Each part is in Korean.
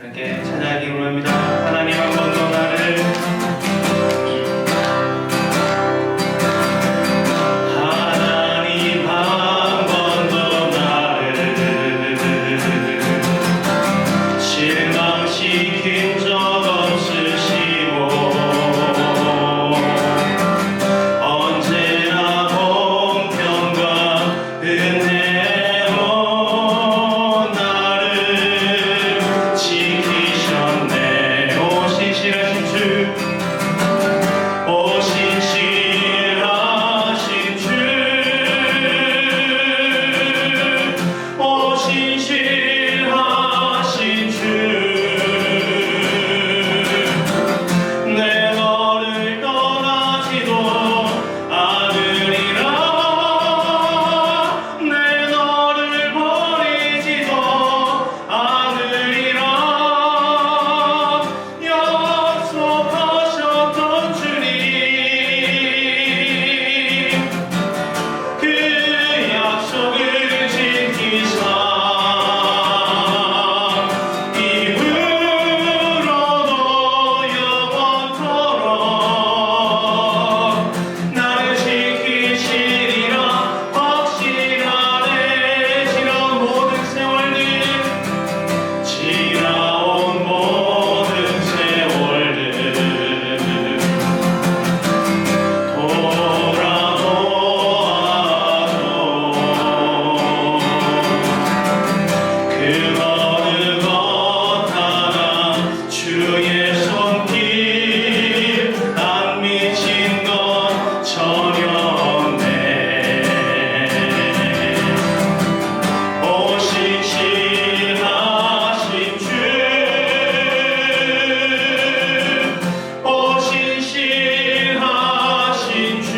함께 찬양하기 원합니다. 하나님 한 번 더 나를 하나님 한 번 더 나를 실망시킨 적 없으시고 언제나 공평과 은혜로 나를 지키셨네. 오 신실하신 주, 오 신실하신 주, 오 신실하신 주, 내 너를 떠나지도 않으리라, 내 너를 버리지도 않으리라. 약속하셨던 주님, 그 약속을 지키사 이후로도 영원토록 나를 지키시리라. 확실하네. 지나온 모든 세월들, 지나온 모든 세월들 돌아보아도 그 어느 것 하나 주의 손길 안 미친 것 전혀 없네. 오 신실하신 주, 오 신실하신 주,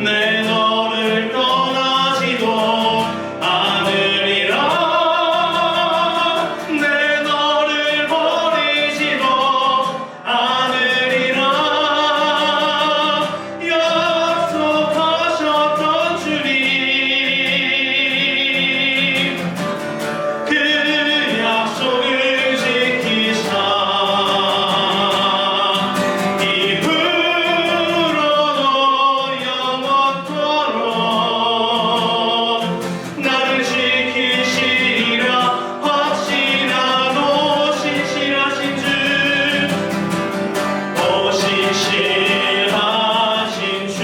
내 너를 떠나지도 않으리라, 내 너를 버리지도 않으리라. 약속하셨던 주님, 그 약속을 지키사 이후로도 영원토록 나를 지키시리라. 확신하고 신실하신 주, 오 신실하신 주,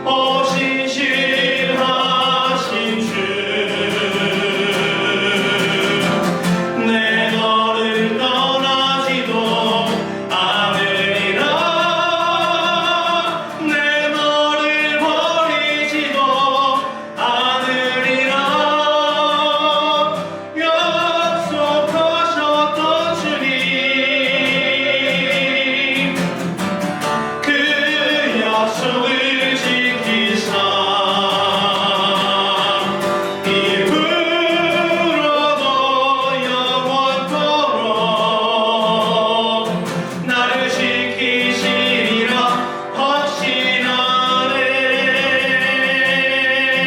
오 신실하신 주, 내 너를 떠나지도 않으리라, 내 너를 버리지도 않으리라. 약속하셨던 주님, 그 약속을 지키사 이후로도 영원토록 나를 지키시리라.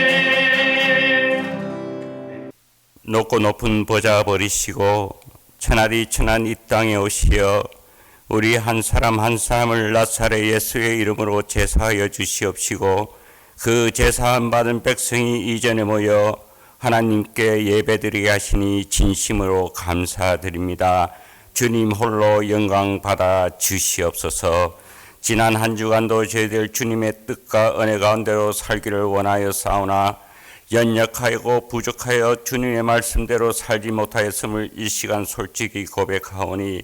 확신하네. 높고 높은 보좌 버리시고 천하디 천한 이 땅에 오시어 우리 한 사람 한 사람을 나사렛 예수의 이름으로 제사하여 주시옵시고 그 제사함 받은 백성이 이전에 모여 하나님께 예배드리게 하시니 진심으로 감사드립니다. 주님 홀로 영광 받아 주시옵소서. 지난 한 주간도 저희들 주님의 뜻과 은혜 가운데로 살기를 원하여 싸우나 연약하고 부족하여 주님의 말씀대로 살지 못하였음을 이 시간 솔직히 고백하오니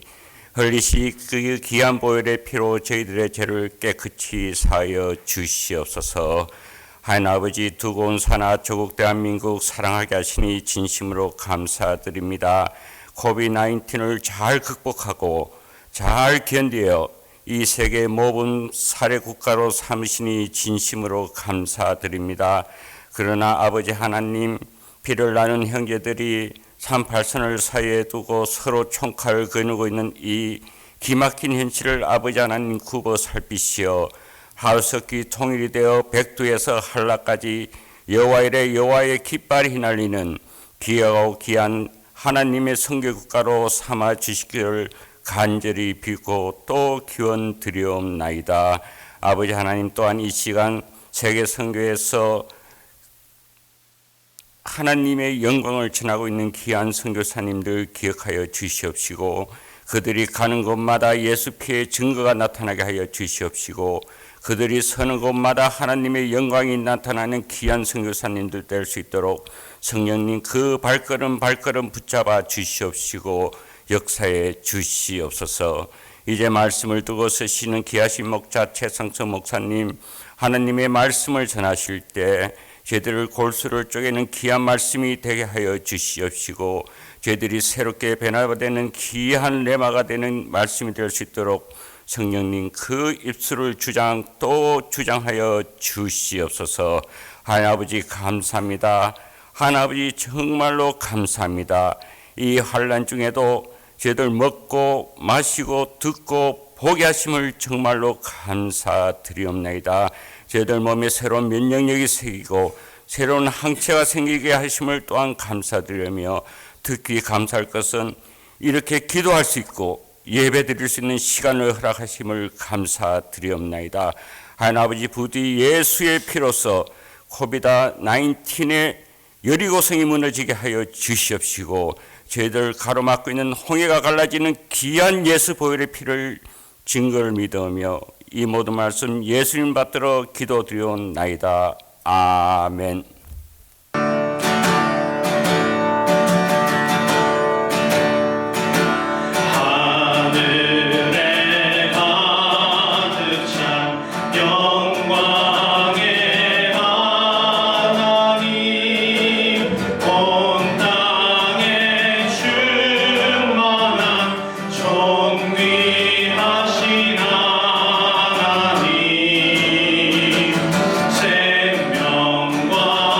흘리시 그 귀한 보혈의 피로 저희들의 죄를 깨끗이 사하여 주시옵소서. 하나님 아버지, 두고 온 사나 조국 대한민국 사랑하게 하시니 진심으로 감사드립니다. 코비드-19을 잘 극복하고 잘 견디어 이 세계 모든 사례 국가로 삼으시니 진심으로 감사드립니다. 그러나 아버지 하나님, 피를 나눈 형제들이 38선을 사이에 두고 서로 총칼을 거누고 있는 이 기막힌 현실을 아버지 하나님 굽어 살피시어 하루석기 통일이 되어 백두에서 한라까지 여호와 이래 여호와의 깃발이 휘날리는 귀하고 귀한 하나님의 선교국가로 삼아 주시기를 간절히 빌고 또 기원 드리옵나이다. 아버지 하나님, 또한 이 시간 세계 선교에서 하나님의 영광을 전하고 있는 귀한 선교사님들 기억하여 주시옵시고, 그들이 가는 곳마다 예수 피의 증거가 나타나게 하여 주시옵시고, 그들이 서는 곳마다 하나님의 영광이 나타나는 귀한 선교사님들 될 수 있도록 성령님 그 발걸음 붙잡아 주시옵시고 역사해 주시옵소서. 이제 말씀을 두고 서시는 귀하신 목자 최상서 목사님, 하나님의 말씀을 전하실 때 저희들 골수를 쪼개는 귀한 말씀이 되게 하여 주시옵시고, 저희들이 새롭게 변화되는 귀한 레마가 되는 말씀이 될 수 있도록 성령님 그 입술을 또 주장하여 주시옵소서. 하나님 아버지 감사합니다. 하나님 아버지 정말로 감사합니다. 이 환난 중에도 저희들 먹고 마시고 듣고 보게 하심을 정말로 감사드리옵나이다. 저희들 몸에 새로운 면역력이 생기고 새로운 항체가 생기게 하심을 또한 감사드리며, 특히 감사할 것은 이렇게 기도할 수 있고 예배 드릴 수 있는 시간을 허락하심을 감사드리옵나이다. 하나님 아버지, 부디 예수의 피로서 코비드-19의 여리고성이 무너지게 하여 주시옵시고, 저희들 가로막고 있는 홍해가 갈라지는 귀한 예수 보혈의 피를 증거를 믿으며 이 모든 말씀 예수님 받들어 기도드리옵나이다. 아멘. 생명과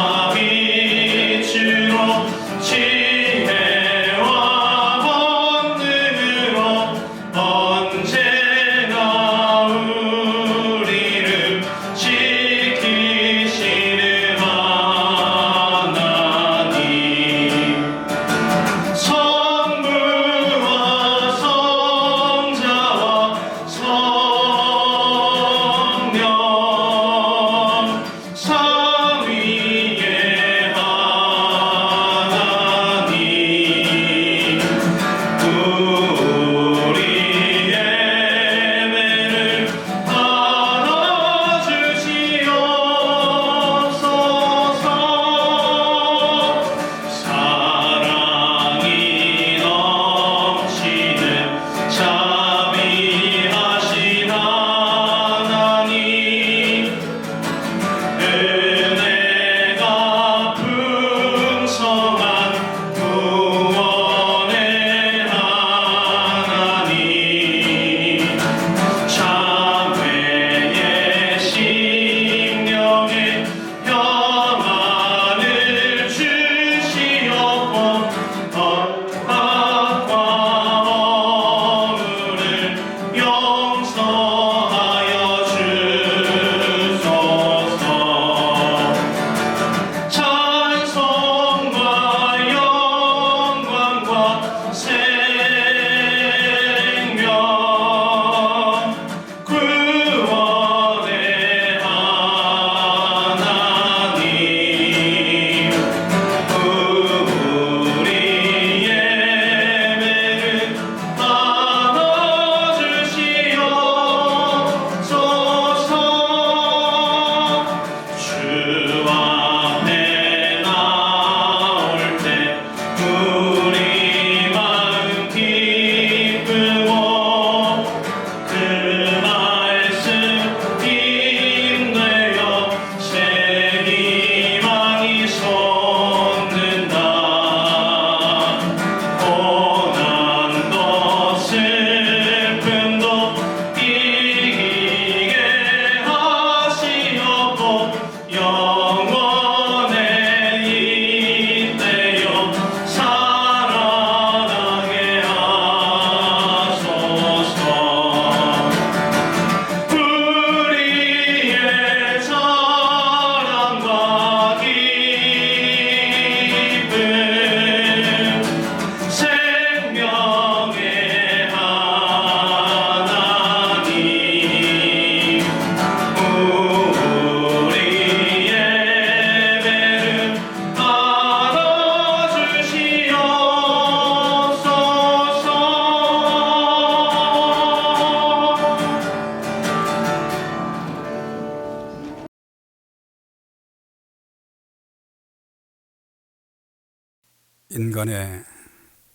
인간의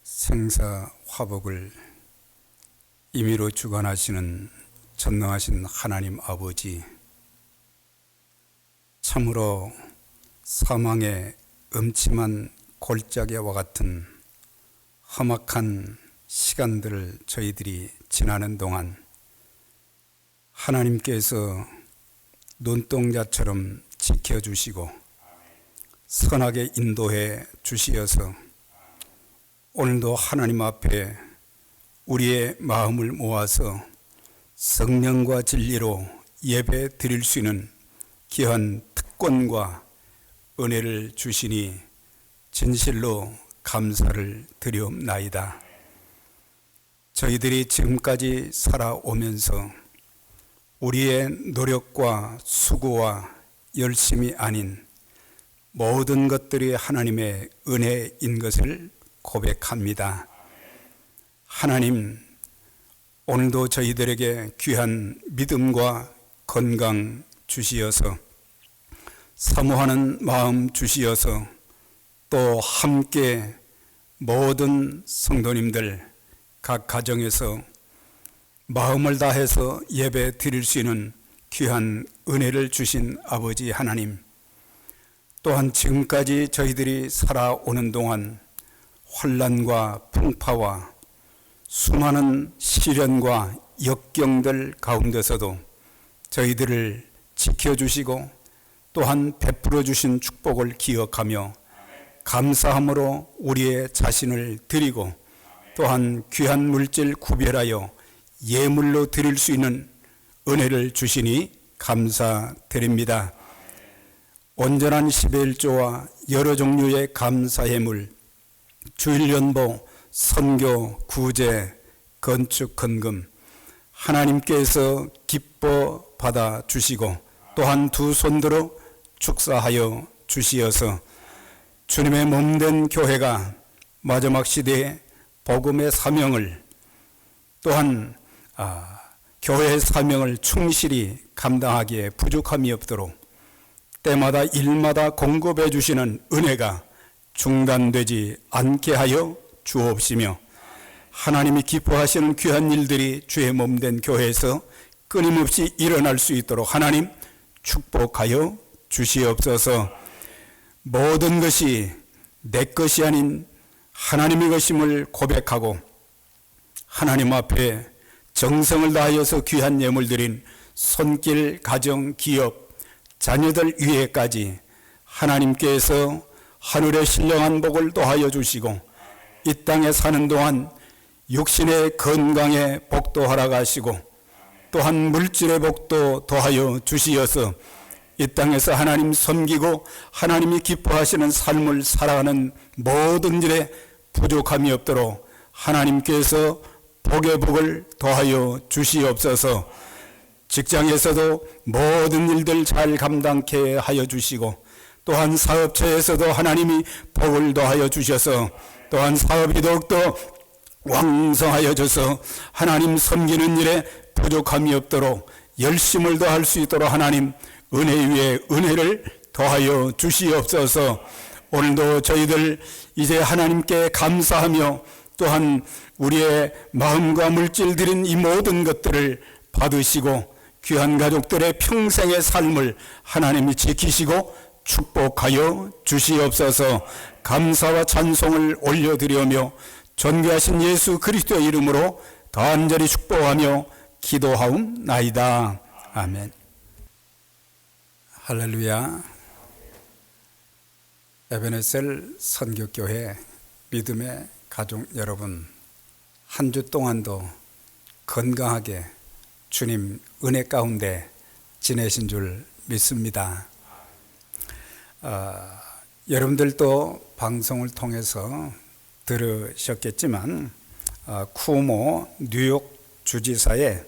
생사 화복을 임의로 주관하시는 전능하신 하나님 아버지, 참으로 사망의 음침한 골짜기와 같은 험악한 시간들을 저희들이 지나는 동안 하나님께서 눈동자처럼 지켜주시고 선하게 인도해 주시어서 오늘도 하나님 앞에 우리의 마음을 모아서 성령과 진리로 예배 드릴 수 있는 귀한 특권과 은혜를 주시니 진실로 감사를 드리옵나이다. 저희들이 지금까지 살아오면서 우리의 노력과 수고와 열심이 아닌 모든 것들이 하나님의 은혜인 것을 고백합니다. 하나님, 오늘도 저희들에게 귀한 믿음과 건강 주시어서 사모하는 마음 주시어서 또 함께 모든 성도님들 각 가정에서 마음을 다해서 예배 드릴 수 있는 귀한 은혜를 주신 아버지 하나님, 또한 지금까지 저희들이 살아오는 동안 환난과 풍파와 수많은 시련과 역경들 가운데서도 저희들을 지켜주시고 또한 베풀어 주신 축복을 기억하며 감사함으로 우리의 자신을 드리고 또한 귀한 물질 구별하여 예물로 드릴 수 있는 은혜를 주시니 감사드립니다. 온전한 11조와 여러 종류의 감사예물, 주일연보, 선교, 구제, 건축, 헌금 하나님께서 기뻐 받아 주시고 또한 두 손들어 축사하여 주시어서 주님의 몸된 교회가 마지막 시대에 복음의 사명을 또한 교회의 사명을 충실히 감당하기에 부족함이 없도록 때마다 일마다 공급해 주시는 은혜가 중단되지 않게 하여 주옵시며 하나님이 기뻐하시는 귀한 일들이 주의 몸된 교회에서 끊임없이 일어날 수 있도록 하나님 축복하여 주시옵소서. 모든 것이 내 것이 아닌 하나님의 것임을 고백하고 하나님 앞에 정성을 다하여서 귀한 예물 드린 손길, 가정, 기업, 자녀들 위에까지 하나님께서 하늘의 신령한 복을 더하여 주시고 이 땅에 사는 동안 육신의 건강에 복도 허락하시고 또한 물질의 복도 더하여 주시어서 이 땅에서 하나님 섬기고 하나님이 기뻐하시는 삶을 살아가는 모든 일에 부족함이 없도록 하나님께서 복의 복을 더하여 주시옵소서. 직장에서도 모든 일들 잘 감당케 하여 주시고 또한 사업처에서도 하나님이 복을 더하여 주셔서 또한 사업이 더욱더 왕성하여 져서 하나님 섬기는 일에 부족함이 없도록 열심을 더할 수 있도록 하나님 은혜 위에 은혜를 더하여 주시옵소서. 오늘도 저희들 이제 하나님께 감사하며 또한 우리의 마음과 물질 드린 이 모든 것들을 받으시고 귀한 가족들의 평생의 삶을 하나님이 지키시고 축복하여 주시옵소서. 감사와 찬송을 올려드리며 존귀하신 예수 그리스도의 이름으로 간절히 축복하며 기도하옵나이다. 아멘. 할렐루야. 에베네셀 선교교회 믿음의 가족 여러분, 한 주 동안도 건강하게 주님 은혜 가운데 지내신 줄 믿습니다. 여러분들도 방송을 통해서 들으셨겠지만 쿠오모 뉴욕 주지사의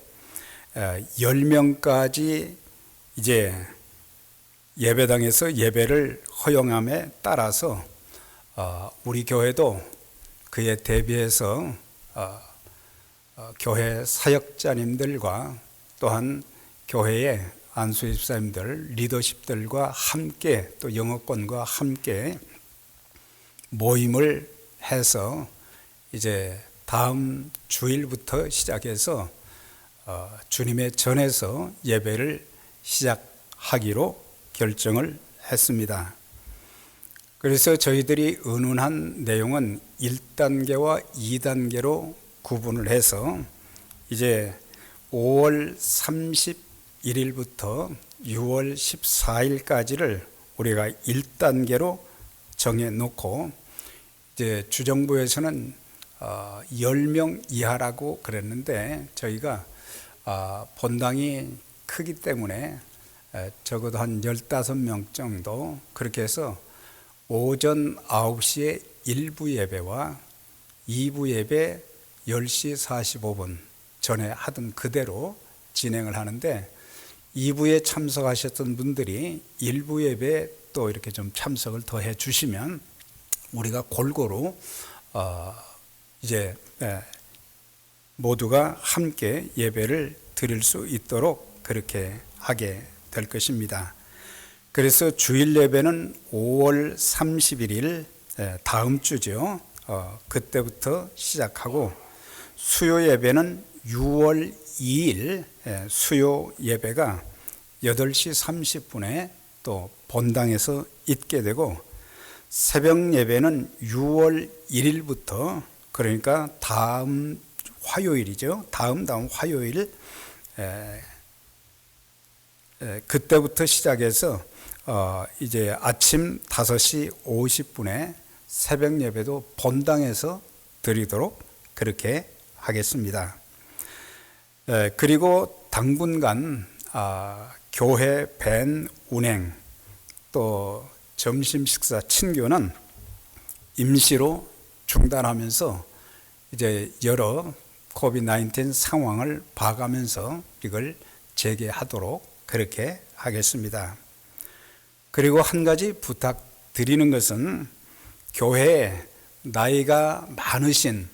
10명까지 이제 예배당에서 예배를 허용함에 따라서 우리 교회도 그에 대비해서 교회 사역자님들과 또한 교회의 안수집사님들, 리더십들과 함께 또 영어권과 함께 모임을 해서 이제 다음 주일부터 시작해서 주님의 전에서 예배를 시작하기로 결정을 했습니다. 그래서 저희들이 의논한 내용은 1단계와 2단계로 구분을 해서 이제 5월 31일부터 6월 14일까지를 우리가 1단계로 정해놓고 이제 주정부에서는 10명 이하라고 그랬는데 저희가 본당이 크기 때문에 적어도 한 15명 정도 그렇게 해서 오전 9시에 1부 예배와 2부 예배 10시 45분 전에 하던 그대로 진행을 하는데 2부에 참석하셨던 분들이 1부 예배에 또 이렇게 좀 참석을 더 해주시면 우리가 골고루 이제 모두가 함께 예배를 드릴 수 있도록 그렇게 하게 될 것입니다. 그래서 주일 예배는 5월 31일 다음 주죠. 그때부터 시작하고 수요 예배는 6월 2일 수요 예배가 8시 30분에 또 본당에서 있게 되고 새벽 예배는 6월 1일부터 그러니까 다음 화요일이죠. 다음 화요일 그때부터 시작해서 이제 아침 5시 50분에 새벽 예배도 본당에서 드리도록 그렇게 하겠습니다. 그리고 당분간 교회 밴 운행 또 점심 식사 친교는 임시로 중단하면서 이제 여러 코비드-19 상황을 봐가면서 이걸 재개하도록 그렇게 하겠습니다. 그리고 한 가지 부탁드리는 것은 교회에 나이가 많으신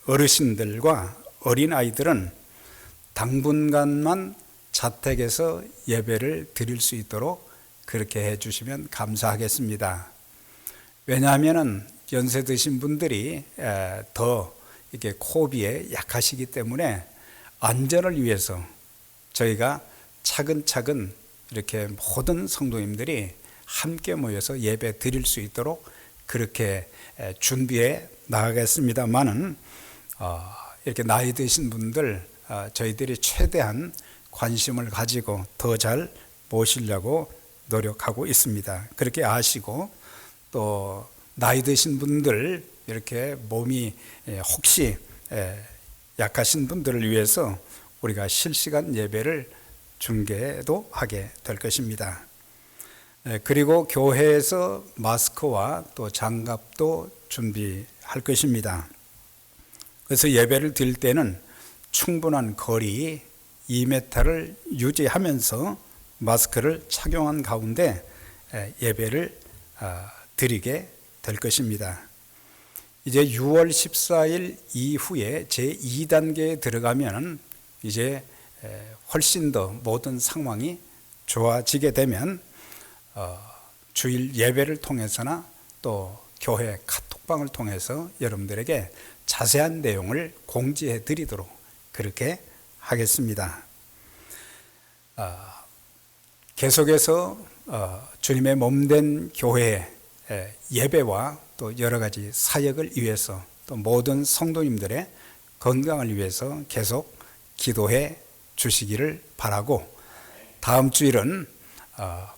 어르신들과 어린아이들은 당분간만 자택에서 예배를 드릴 수 있도록 그렇게 해주시면 감사하겠습니다. 왜냐하면 연세 드신 분들이 더 이렇게 코비에 약하시기 때문에 안전을 위해서 저희가 차근차근 이렇게 모든 성도님들이 함께 모여서 예배 드릴 수 있도록 그렇게 준비해 나가겠습니다만은 이렇게 나이 드신 분들 저희들이 최대한 관심을 가지고 더 잘 모시려고 노력하고 있습니다. 그렇게 아시고 또 나이 드신 분들 이렇게 몸이 혹시 약하신 분들을 위해서 우리가 실시간 예배를 중계도 하게 될 것입니다. 그리고 교회에서 마스크와 또 장갑도 준비할 것입니다. 그래서 예배를 드릴 때는 충분한 거리 2m를 유지하면서 마스크를 착용한 가운데 예배를 드리게 될 것입니다. 이제 6월 14일 이후에 제2단계에 들어가면 이제 훨씬 더 모든 상황이 좋아지게 되면 주일 예배를 통해서나 또 교회 카톡방을 통해서 여러분들에게 자세한 내용을 공지해 드리도록 그렇게 하겠습니다. 계속해서 주님의 몸된 교회의 예배와 또 여러 가지 사역을 위해서 또 모든 성도님들의 건강을 위해서 계속 기도해 주시기를 바라고 다음 주일은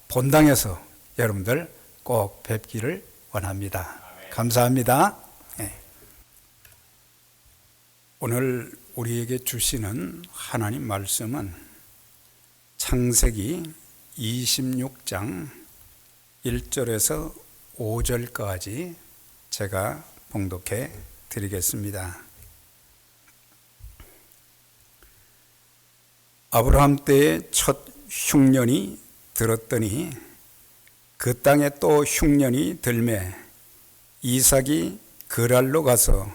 본당에서 여러분들 꼭 뵙기를 원합니다. 감사합니다. 오늘 우리에게 주시는 하나님 말씀은 창세기 26장 1절에서 5절까지 제가 봉독해 드리겠습니다. 아브라함 때에 첫 흉년이 들었더니 그 땅에 또 흉년이 들매 이삭이 그랄로 가서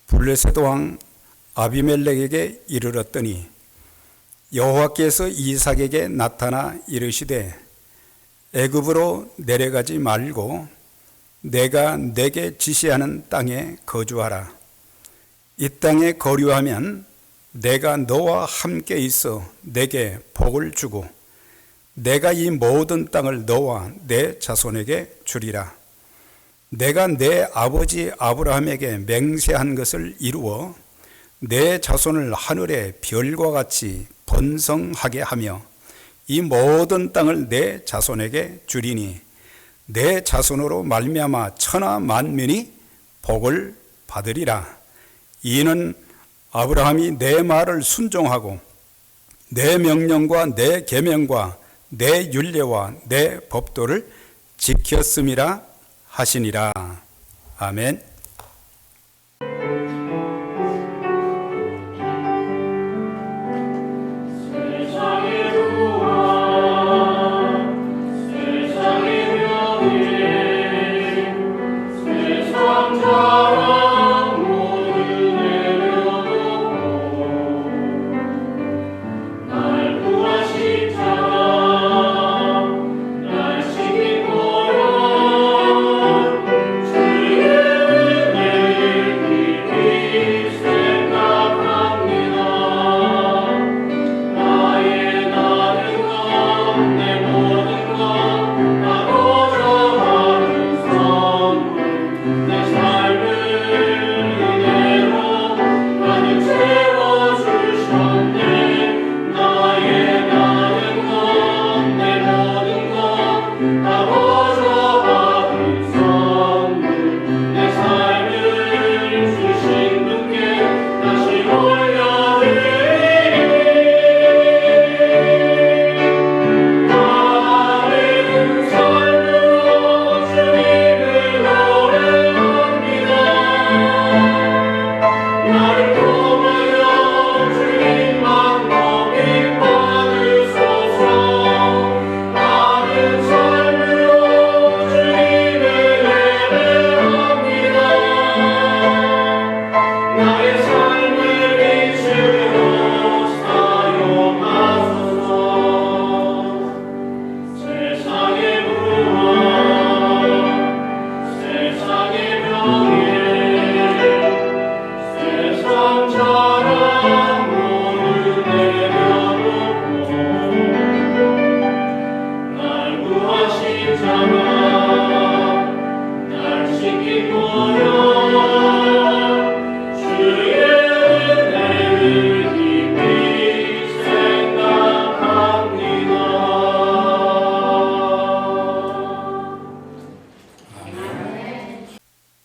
블레셋 왕 아비멜렉에게 이르렀더니 여호와께서 이삭에게 나타나 이르시되 애굽으로 내려가지 말고 내가 내게 지시하는 땅에 거주하라. 이 땅에 거류하면 내가 너와 함께 있어 내게 복을 주고 내가 이 모든 땅을 너와 내 자손에게 주리라. 내가 내 아버지 아브라함에게 맹세한 것을 이루어 내 자손을 하늘의 별과 같이 번성하게 하며 이 모든 땅을 내 자손에게 주리니 내 자손으로 말미암아 천하 만민이 복을 받으리라. 이는 아브라함이 내 말을 순종하고 내 명령과 내 계명과 내 율례와 내 법도를 지켰음이라 하시니라. 아멘.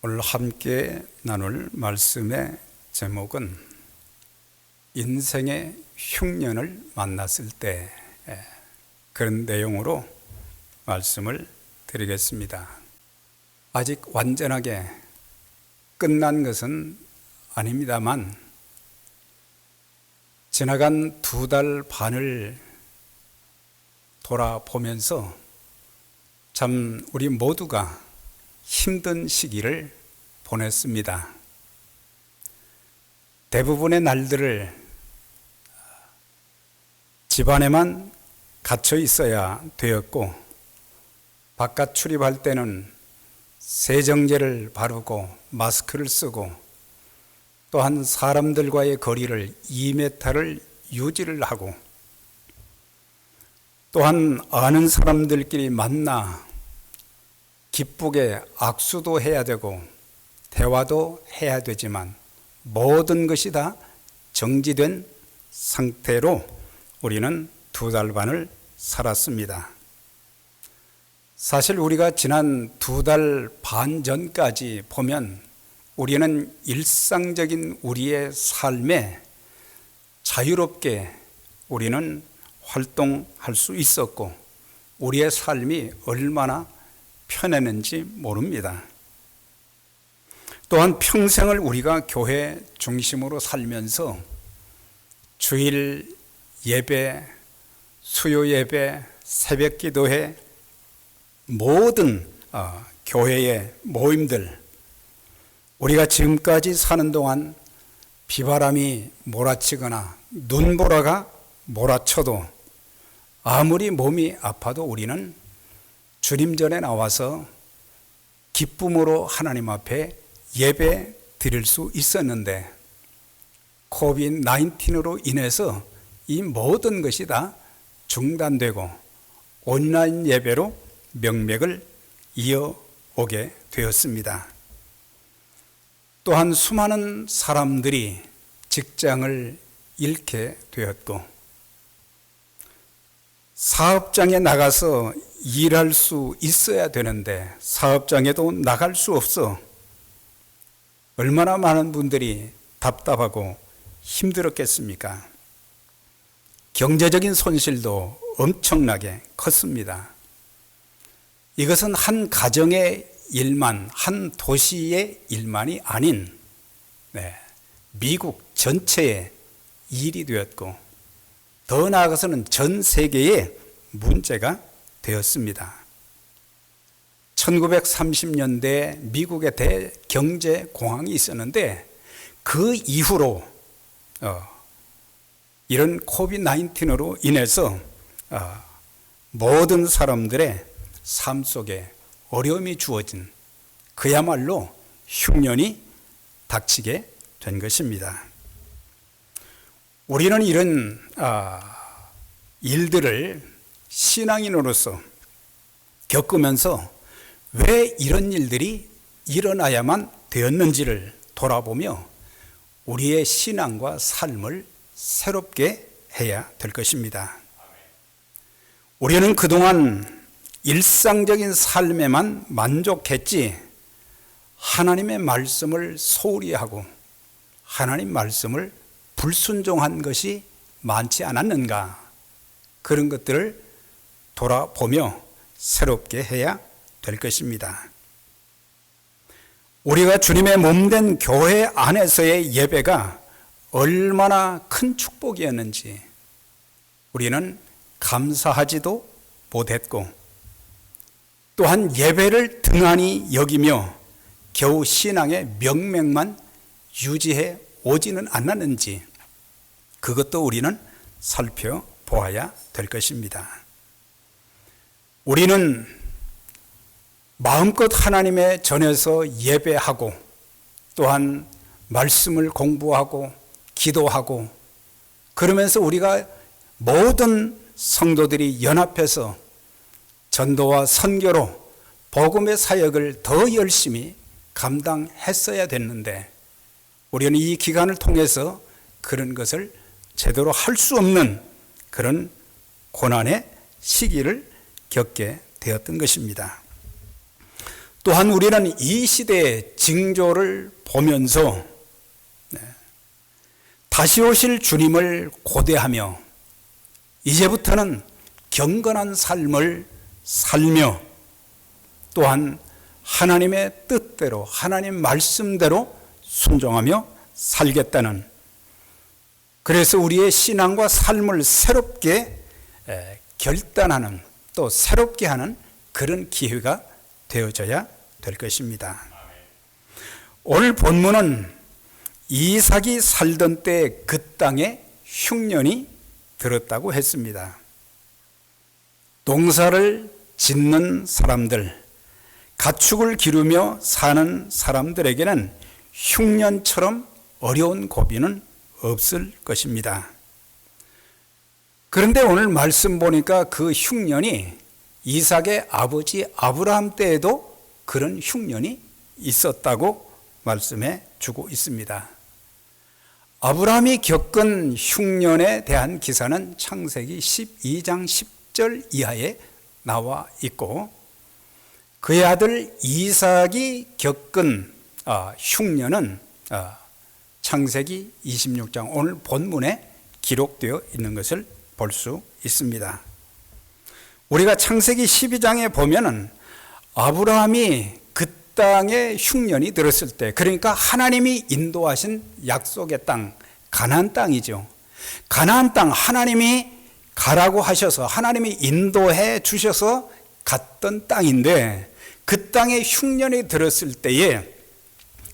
오늘 함께 나눌 말씀의 제목은 인생의 흉년을 만났을 때, 그런 내용으로 말씀을 드리겠습니다. 아직 완전하게 끝난 것은 아닙니다만 지나간 2달 반을 돌아보면서 참 우리 모두가 힘든 시기를 보냈습니다. 대부분의 날들을 집안에만 갇혀 있어야 되었고, 바깥 출입할 때는 세정제를 바르고 마스크를 쓰고, 또한 사람들과의 거리를 2m를 유지를 하고, 또한 아는 사람들끼리 만나 기쁘게 악수도 해야 되고 대화도 해야 되지만 모든 것이 다 정지된 상태로 우리는 2달 반을 살았습니다. 사실 우리가 지난 2달 반 전까지 보면 우리는 일상적인 우리의 삶에 자유롭게 우리는 활동할 수 있었고 우리의 삶이 얼마나 편했는지 모릅니다. 또한 평생을 우리가 교회 중심으로 살면서 주일 예배, 수요 예배, 새벽 기도회, 모든 교회의 모임들, 우리가 지금까지 사는 동안 비바람이 몰아치거나 눈보라가 몰아쳐도 아무리 몸이 아파도 우리는 주님 전에 나와서 기쁨으로 하나님 앞에 예배 드릴 수 있었는데 코비드 19으로 인해서 이 모든 것이 다 중단되고 온라인 예배로 명맥을 이어오게 되었습니다. 또한 수많은 사람들이 직장을 잃게 되었고 사업장에 나가서 일할 수 있어야 되는데 사업장에도 나갈 수 없어 얼마나 많은 분들이 답답하고 힘들었겠습니까? 경제적인 손실도 엄청나게 컸습니다. 이것은 한 가정의 일만, 한 도시의 일만이 아닌 미국 전체의 일이 되었고 더 나아가서는 전 세계의 문제가 되었습니다. 1930년대 미국의 대경제공황이 있었는데 그 이후로 이런 코비드 19으로 인해서 모든 사람들의 삶 속에 어려움이 주어진 그야말로 흉년이 닥치게 된 것입니다. 우리는 이런 일들을 신앙인으로서 겪으면서 왜 이런 일들이 일어나야만 되었는지를 돌아보며 우리의 신앙과 삶을 새롭게 해야 될 것입니다. 우리는 그동안 일상적인 삶에만 만족했지 하나님의 말씀을 소홀히 하고 하나님 말씀을 불순종한 것이 많지 않았는가, 그런 것들을 돌아보며 새롭게 해야 될 것입니다. 우리가 주님의 몸된 교회 안에서의 예배가 얼마나 큰 축복이었는지 우리는 감사하지도 못했고 또한 예배를 등한히 여기며 겨우 신앙의 명맥만 유지해 오지는 않았는지 그것도 우리는 살펴보아야 될 것입니다. 우리는 마음껏 하나님의 전에서 예배하고 또한 말씀을 공부하고 기도하고 그러면서 우리가 모든 성도들이 연합해서 전도와 선교로 복음의 사역을 더 열심히 감당했어야 됐는데 우리는 이 기간을 통해서 그런 것을 제대로 할 수 없는 그런 고난의 시기를 겪게 되었던 것입니다. 또한 우리는 이 시대의 징조를 보면서 다시 오실 주님을 고대하며 이제부터는 경건한 삶을 살며 또한 하나님의 뜻대로 하나님 말씀대로 순종하며 살겠다는, 그래서 우리의 신앙과 삶을 새롭게 결단하는 또 새롭게 하는 그런 기회가 되어져야 될 것입니다. 오늘 본문은 이삭이 살던 때 그 땅에 흉년이 들었다고 했습니다. 농사를 짓는 사람들, 가축을 기르며 사는 사람들에게는 흉년처럼 어려운 고비는 없을 것입니다. 그런데 오늘 말씀 보니까 그 흉년이 이삭의 아버지 아브라함 때에도 그런 흉년이 있었다고 말씀해 주고 있습니다. 아브라함이 겪은 흉년에 대한 기사는 창세기 12장 10절 이하에 나와 있고 그의 아들 이삭이 겪은 흉년은 창세기 26장 오늘 본문에 기록되어 있는 것을 볼 수 있습니다. 우리가 창세기 12장에 보면은 아브라함이 그 땅에 흉년이 들었을 때, 그러니까 하나님이 인도하신 약속의 땅, 가나안 땅이죠. 가나안 땅, 하나님이 가라고 하셔서 하나님이 인도해 주셔서 갔던 땅인데 그 땅에 흉년이 들었을 때에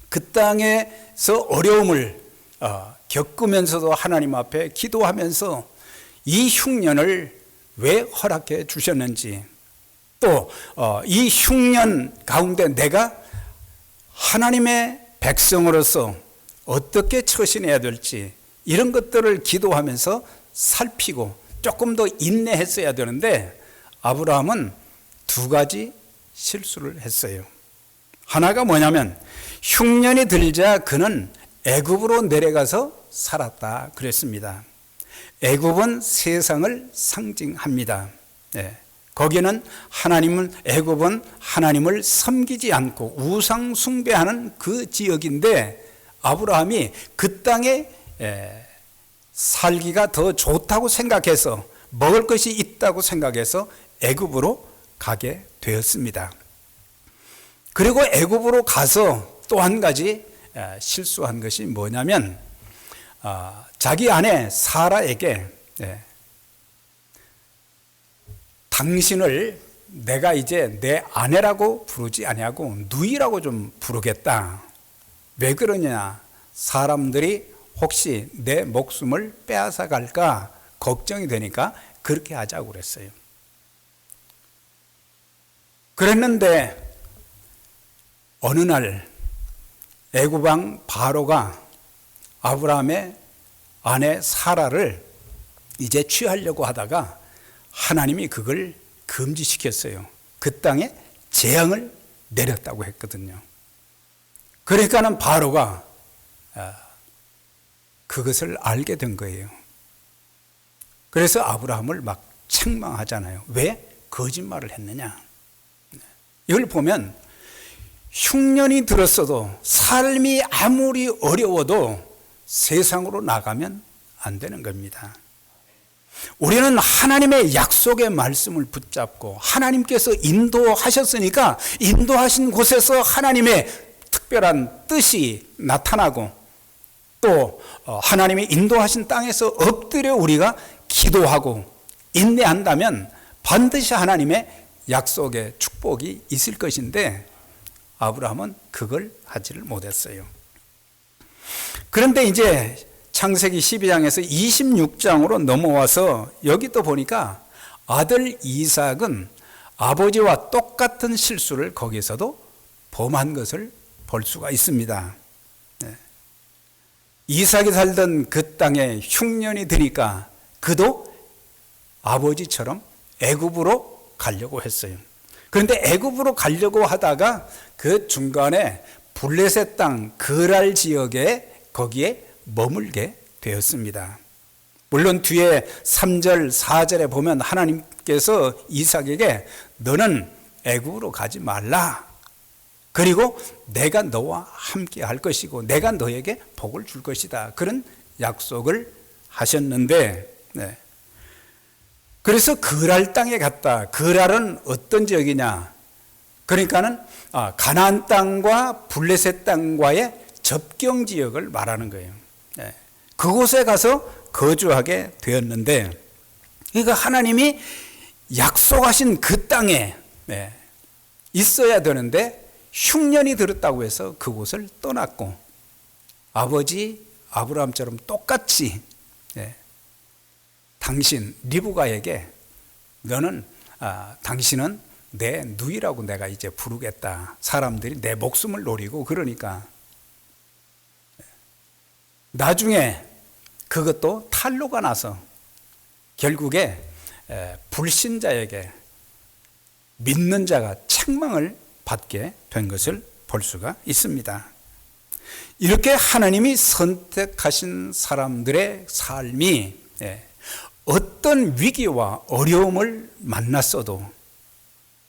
그 땅에서 어려움을 겪으면서도 하나님 앞에 기도하면서 이 흉년을 왜 허락해 주셨는지 또 이 흉년 가운데 내가 하나님의 백성으로서 어떻게 처신해야 될지 이런 것들을 기도하면서 살피고 조금 더 인내했어야 되는데 아브라함은 두 가지 실수를 했어요. 하나가 뭐냐면 흉년이 들자 그는 애굽으로 내려가서 살았다 그랬습니다. 애굽은 세상을 상징합니다. 네. 거기는 애굽은 하나님을 섬기지 않고 우상 숭배하는 그 지역인데 아브라함이 그 땅에 살기가 더 좋다고 생각해서 먹을 것이 있다고 생각해서 애굽으로 가게 되었습니다. 그리고 애굽으로 가서 또 한 가지 실수한 것이 뭐냐면 자기 아내 사라에게 당신을 내가 이제 내 아내라고 부르지 아니하고 누이라고 좀 부르겠다. 왜 그러냐? 사람들이 혹시 내 목숨을 빼앗아 갈까 걱정이 되니까 그렇게 하자고 그랬어요. 그랬는데 어느 날 애굽 왕 바로가 아브라함의 아내 사라를 이제 취하려고 하다가 하나님이 그걸 금지시켰어요. 그 땅에 재앙을 내렸다고 했거든요. 그러니까는 바로가 그것을 알게 된 거예요. 그래서 아브라함을 막 책망하잖아요. 왜 거짓말을 했느냐? 이걸 보면 흉년이 들었어도 삶이 아무리 어려워도 세상으로 나가면 안 되는 겁니다. 우리는 하나님의 약속의 말씀을 붙잡고 하나님께서 인도하셨으니까 인도하신 곳에서 하나님의 특별한 뜻이 나타나고 또 하나님의 인도하신 땅에서 엎드려 우리가 기도하고 인내한다면 반드시 하나님의 약속의 축복이 있을 것인데 아브라함은 그걸 하지를 못했어요. 그런데 이제 창세기 12장에서 26장으로 넘어와서 여기 또 보니까 아들 이삭은 아버지와 똑같은 실수를 거기서도 범한 것을 볼 수가 있습니다. 이삭이 살던 그 땅에 흉년이 드니까 그도 아버지처럼 애굽으로 가려고 했어요. 그런데 애굽으로 가려고 하다가 그 중간에 블레셋 땅 그랄 지역에 거기에 머물게 되었습니다. 물론 뒤에 3절, 4절에 보면 하나님께서 이삭에게 너는 애굽으로 가지 말라. 그리고 내가 너와 함께 할 것이고 내가 너에게 복을 줄 것이다. 그런 약속을 하셨는데 그래서 그랄 땅에 갔다. 그랄은 어떤 지역이냐? 그러니까는 가나안 땅과 블레셋 땅과의 접경 지역을 말하는 거예요. 그곳에 가서 거주하게 되었는데, 그러니까 하나님이 약속하신 그 땅에 있어야 되는데 흉년이 들었다고 해서 그곳을 떠났고 아버지 아브라함처럼 똑같이 당신 리브가에게 당신은 내 누이라고 내가 이제 부르겠다. 사람들이 내 목숨을 노리고 그러니까 나중에 그것도 탄로가 나서 결국에 불신자에게 믿는 자가 책망을 받게 된 것을 볼 수가 있습니다. 이렇게 하나님이 선택하신 사람들의 삶이 어떤 위기와 어려움을 만났어도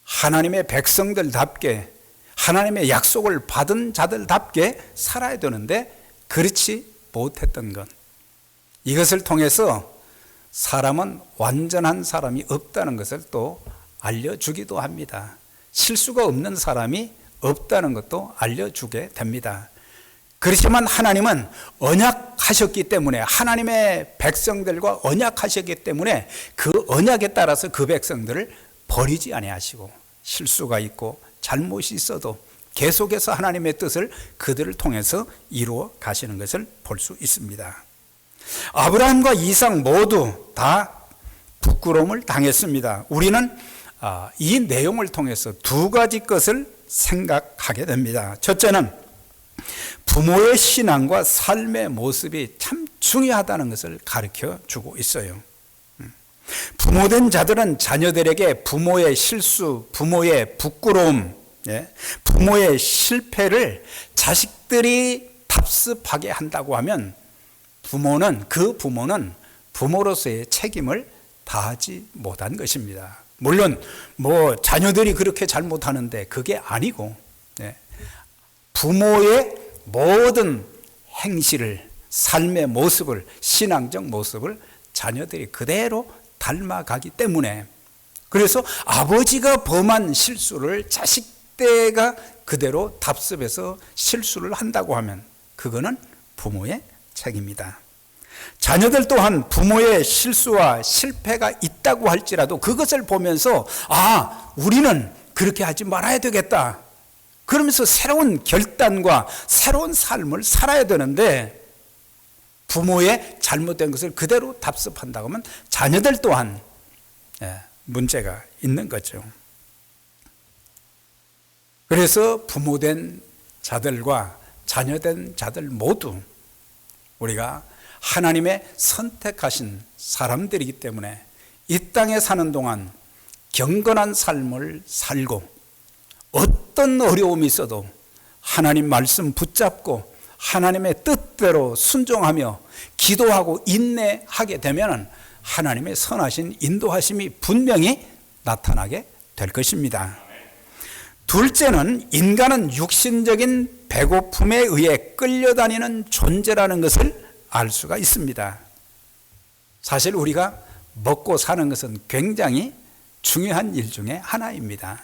하나님의 백성들답게 하나님의 약속을 받은 자들답게 살아야 되는데 그렇지 못했던 것, 이것을 통해서 사람은 완전한 사람이 없다는 것을 또 알려주기도 합니다. 실수가 없는 사람이 없다는 것도 알려주게 됩니다. 그렇지만 하나님은 언약하셨기 때문에 하나님의 백성들과 언약하셨기 때문에 그 언약에 따라서 그 백성들을 버리지 아니하시고 실수가 있고 잘못이 있어도 계속해서 하나님의 뜻을 그들을 통해서 이루어 가시는 것을 볼 수 있습니다. 아브라함과 이삭 모두 다 부끄러움을 당했습니다. 우리는 이 내용을 통해서 두 가지 것을 생각하게 됩니다. 첫째는 부모의 신앙과 삶의 모습이 참 중요하다는 것을 가르쳐 주고 있어요. 부모된 자들은 자녀들에게 부모의 실수, 부모의 부끄러움, 부모의 실패를 자식들이 답습하게 한다고 하면 그 부모는 부모로서의 책임을 다하지 못한 것입니다. 물론 자녀들이 그렇게 잘못하는데 그게 아니고 부모의 모든 행실을, 삶의 모습을, 신앙적 모습을 자녀들이 그대로 닮아가기 때문에, 그래서 아버지가 범한 실수를 자식대가 그대로 답습해서 실수를 한다고 하면 그거는 부모의 책임이다. 자녀들 또한 부모의 실수와 실패가 있다고 할지라도 그것을 보면서 우리는 그렇게 하지 말아야 되겠다, 그러면서 새로운 결단과 새로운 삶을 살아야 되는데, 부모의 잘못된 것을 그대로 답습한다고 하면 자녀들 또한 문제가 있는 거죠. 그래서 부모된 자들과 자녀된 자들 모두 우리가 하나님의 선택하신 사람들이기 때문에 이 땅에 사는 동안 경건한 삶을 살고 어떤 어려움이 있어도 하나님 말씀 붙잡고 하나님의 뜻대로 순종하며 기도하고 인내하게 되면 하나님의 선하신 인도하심이 분명히 나타나게 될 것입니다. 둘째는 인간은 육신적인 배고픔에 의해 끌려다니는 존재라는 것을 알 수가 있습니다. 사실 우리가 먹고 사는 것은 굉장히 중요한 일 중에 하나입니다.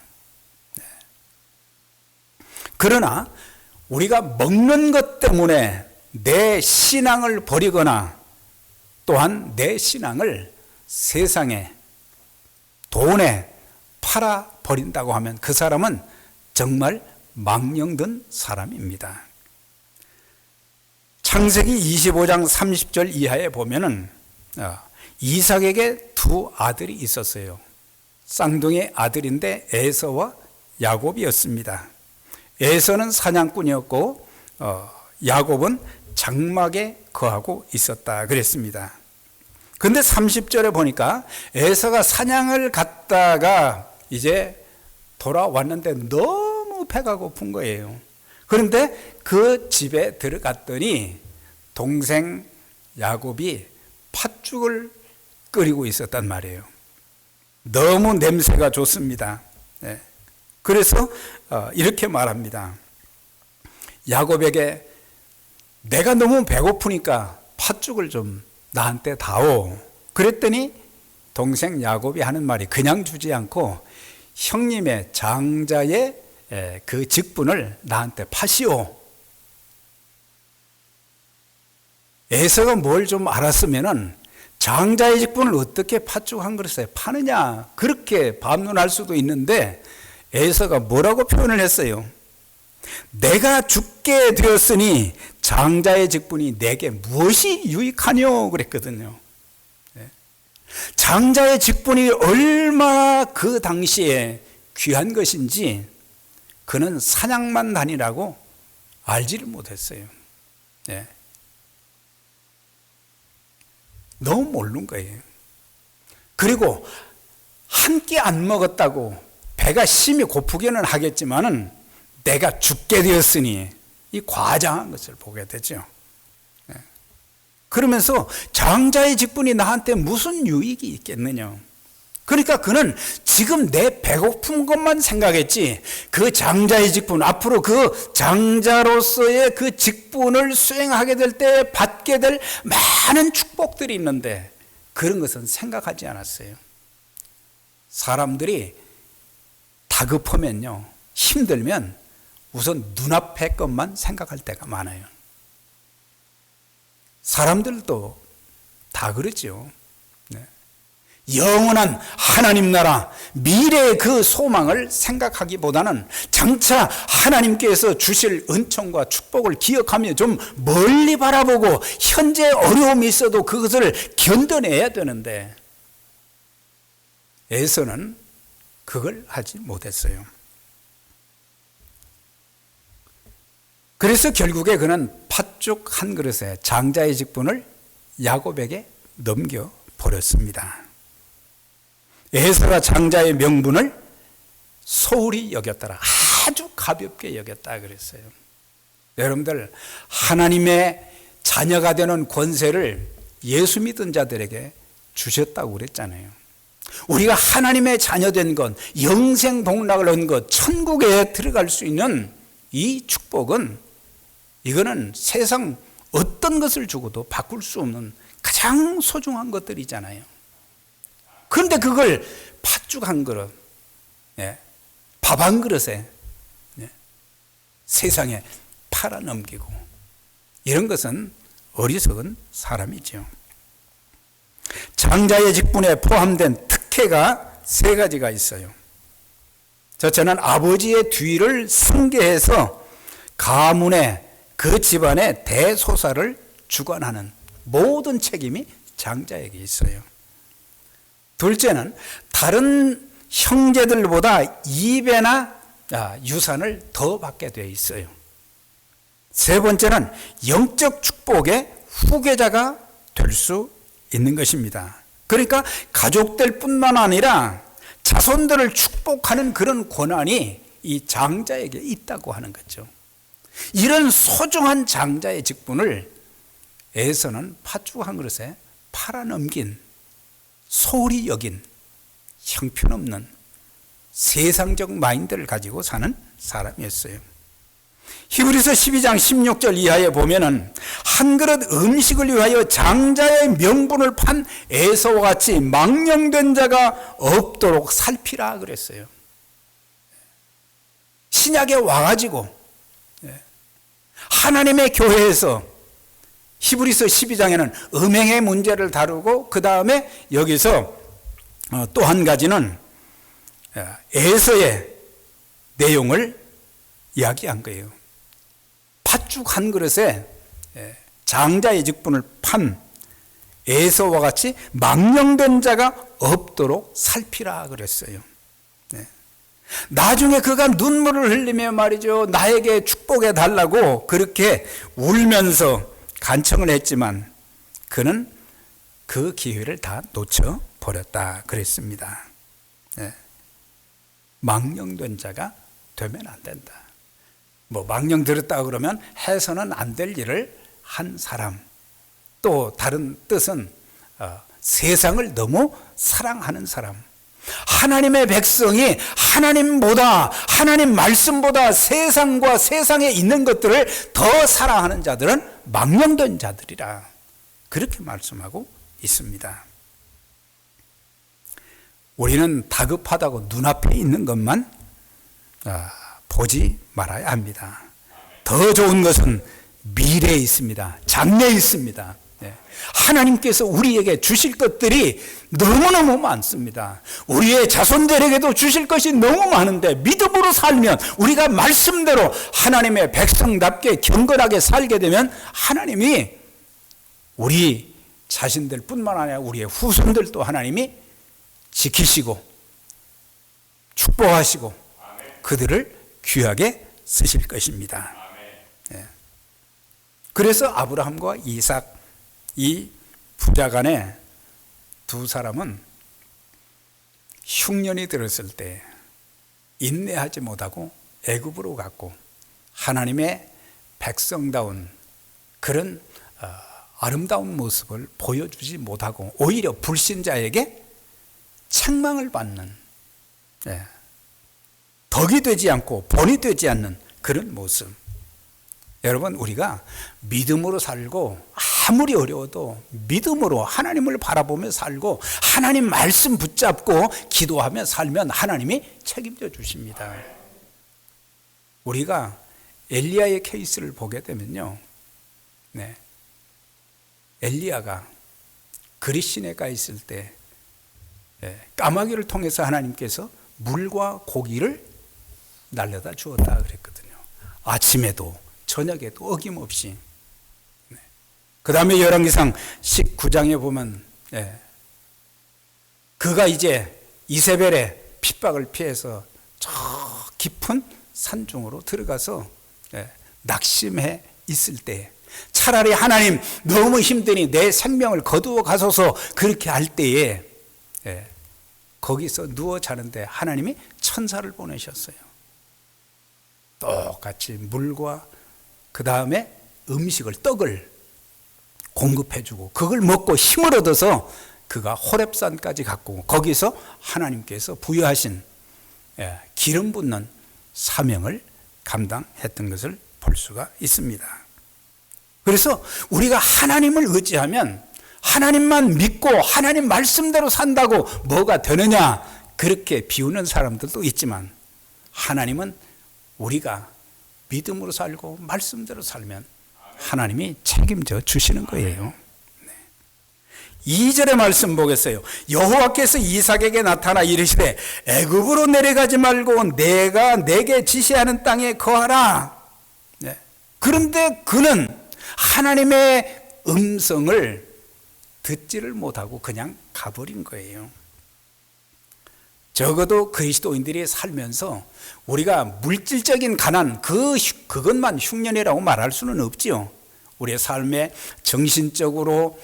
그러나 우리가 먹는 것 때문에 내 신앙을 버리거나 또한 내 신앙을 세상에, 돈에 팔아버린다고 하면 그 사람은 정말 망령된 사람입니다. 창세기 25장 30절 이하에 보면은 이삭에게 두 아들이 있었어요. 쌍둥이 아들인데 에서와 야곱이었습니다. 에서는 사냥꾼이었고 야곱은 장막에 거하고 있었다 그랬습니다. 근데 30절에 보니까 에서가 사냥을 갔다가 이제 돌아왔는데 너무 배가 고픈 거예요. 그런데 그 집에 들어갔더니 동생 야곱이 팥죽을 끓이고 있었단 말이에요. 너무 냄새가 좋습니다. 그래서 이렇게 말합니다. 야곱에게 내가 너무 배고프니까 팥죽을 좀 나한테 다오. 그랬더니 동생 야곱이 하는 말이 그냥 주지 않고 형님의 장자의 그 직분을 나한테 파시오. 에서가 뭘 좀 알았으면은 장자의 직분을 어떻게 팥죽 한 그릇에 파느냐 그렇게 반문할 수도 있는데 에서가 뭐라고 표현을 했어요? 내가 죽게 되었으니 장자의 직분이 내게 무엇이 유익하뇨 그랬거든요. 장자의 직분이 얼마나 그 당시에 귀한 것인지 그는 사냥만 다니라고 알지를 못했어요. 너무 모르는 거예요. 그리고 한 끼 안 먹었다고 배가 심히 고프기는 하겠지만은 내가 죽게 되었으니 이 과장한 것을 보게 되죠. 그러면서 장자의 직분이 나한테 무슨 유익이 있겠느냐. 그러니까 그는 지금 내 배고픈 것만 생각했지 그 장자의 직분, 앞으로 그 장자로서의 그 직분을 수행하게 될 때 받게 될 많은 축복들이 있는데 그런 것은 생각하지 않았어요. 사람들이 다급하면요, 힘들면 우선 눈앞의 것만 생각할 때가 많아요. 사람들도 다 그러죠. 영원한 하나님 나라, 미래의 그 소망을 생각하기보다는 장차 하나님께서 주실 은총과 축복을 기억하며 좀 멀리 바라보고 현재 어려움이 있어도 그것을 견뎌내야 되는데 에서는 그걸 하지 못했어요. 그래서 결국에 그는 팥죽 한 그릇에 장자의 직분을 야곱에게 넘겨버렸습니다. 에서가 장자의 명분을 소홀히 여겼더라. 아주 가볍게 여겼다 그랬어요. 여러분들, 하나님의 자녀가 되는 권세를 예수 믿은 자들에게 주셨다고 그랬잖아요. 우리가 하나님의 자녀된 것, 영생 복락을 얻은 것, 천국에 들어갈 수 있는 이 축복은, 이거는 세상 어떤 것을 주고도 바꿀 수 없는 가장 소중한 것들이잖아요. 그런데 그걸 팥죽 한 그릇, 밥 한 그릇에 세상에 팔아넘기고, 이런 것은 어리석은 사람이죠. 장자의 직분에 포함된 특혜가 세 가지가 있어요. 첫째는 아버지의 뒤를 승계해서 가문의 그 집안의 대소사를 주관하는 모든 책임이 장자에게 있어요. 둘째는 다른 형제들보다 2배나 유산을 더 받게 되어 있어요. 세 번째는 영적 축복의 후계자가 될 수 있는 것입니다. 그러니까 가족들 뿐만 아니라 자손들을 축복하는 그런 권한이 이 장자에게 있다고 하는 거죠. 이런 소중한 장자의 직분을 에서는 팥죽 한 그릇에 팔아넘긴, 소홀히 여긴, 형편없는 세상적 마인드를 가지고 사는 사람이었어요. 히브리서 12장 16절 이하에 보면은 한 그릇 음식을 위하여 장자의 명분을 판 에서와 같이 망령된 자가 없도록 살피라 그랬어요. 신약에 와가지고 하나님의 교회에서 히브리서 12장에는 음행의 문제를 다루고, 그 다음에 여기서 또 한 가지는 에서의 내용을 이야기한 거예요. 팥죽 한 그릇에 장자의 직분을 판 에서와 같이 망령된 자가 없도록 살피라 그랬어요. 나중에 그가 눈물을 흘리며 말이죠, 나에게 축복해 달라고 그렇게 울면서 간청을 했지만 그는 그 기회를 다 놓쳐버렸다 그랬습니다. 망령된 자가 되면 안 된다. 뭐 망령 들었다 그러면 해서는 안 될 일을 한 사람, 또 다른 뜻은 세상을 너무 사랑하는 사람, 하나님의 백성이 하나님보다, 하나님 말씀보다 세상과 세상에 있는 것들을 더 사랑하는 자들은 망령된 자들이라, 그렇게 말씀하고 있습니다. 우리는 다급하다고 눈앞에 있는 것만 보지 말아야 합니다. 더 좋은 것은 미래에 있습니다. 장래에 있습니다. 하나님께서 우리에게 주실 것들이 너무너무 많습니다. 우리의 자손들에게도 주실 것이 너무 많은데 믿음으로 살면, 우리가 말씀대로 하나님의 백성답게 경건하게 살게 되면 하나님이 우리 자신들 뿐만 아니라 우리의 후손들도 하나님이 지키시고 축복하시고 그들을 귀하게 쓰실 것입니다. 그래서 아브라함과 이삭, 이 부자간의 두 사람은 흉년이 들었을 때 인내하지 못하고 애굽으로 갔고, 하나님의 백성다운 그런 아름다운 모습을 보여주지 못하고 오히려 불신자에게 책망을 받는, 덕이 되지 않고 본이 되지 않는 그런 모습. 여러분, 우리가 믿음으로 살고 아무리 어려워도 믿음으로 하나님을 바라보며 살고 하나님 말씀 붙잡고 기도하며 살면 하나님이 책임져 주십니다. 우리가 엘리야의 케이스를 보게 되면요, 엘리야가 그리시네가 있을 때 까마귀를 통해서 하나님께서 물과 고기를 날려다 주었다 그랬거든요. 아침에도 저녁에도 어김없이. 그 다음에 열왕기상 19장에 보면 그가 이제 이세벨의 핍박을 피해서 저 깊은 산중으로 들어가서 낙심해 있을 때, 차라리 하나님 너무 힘드니 내 생명을 거두어 가소서 그렇게 할 때에 거기서 누워 자는데 하나님이 천사를 보내셨어요. 똑같이 물과 그 다음에 음식을, 떡을 공급해주고 그걸 먹고 힘을 얻어서 그가 호렙산까지 갔고 거기서 하나님께서 부여하신 기름 붓는 사명을 감당했던 것을 볼 수가 있습니다. 그래서 우리가 하나님을 의지하면, 하나님만 믿고 하나님 말씀대로 산다고 뭐가 되느냐 그렇게 비우는 사람들도 있지만, 하나님은 우리가 믿음으로 살고 말씀대로 살면 하나님이 책임져 주시는 거예요. 2절의 말씀 보겠어요. 여호와께서 이삭에게 나타나 이르시되 애굽으로 내려가지 말고 내가 내게 지시하는 땅에 거하라. 그런데 그는 하나님의 음성을 듣지를 못하고 그냥 가버린 거예요. 적어도 그리스도인들이 살면서 우리가 물질적인 가난, 그것만 흉년이라고 말할 수는 없지요. 우리의 삶에 정신적으로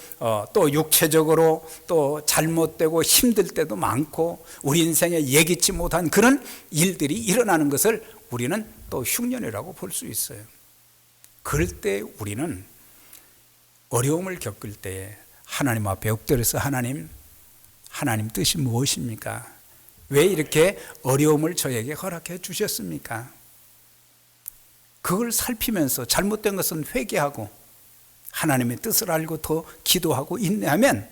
또 육체적으로 또 잘못되고 힘들 때도 많고 우리 인생에 예기치 못한 그런 일들이 일어나는 것을 우리는 또 흉년이라고 볼 수 있어요. 그럴 때 우리는 어려움을 겪을 때에 하나님 앞에 엎드려서 하나님 뜻이 무엇입니까? 왜 이렇게 어려움을 저에게 허락해 주셨습니까? 그걸 살피면서 잘못된 것은 회개하고 하나님의 뜻을 알고 더 기도하고 인내하면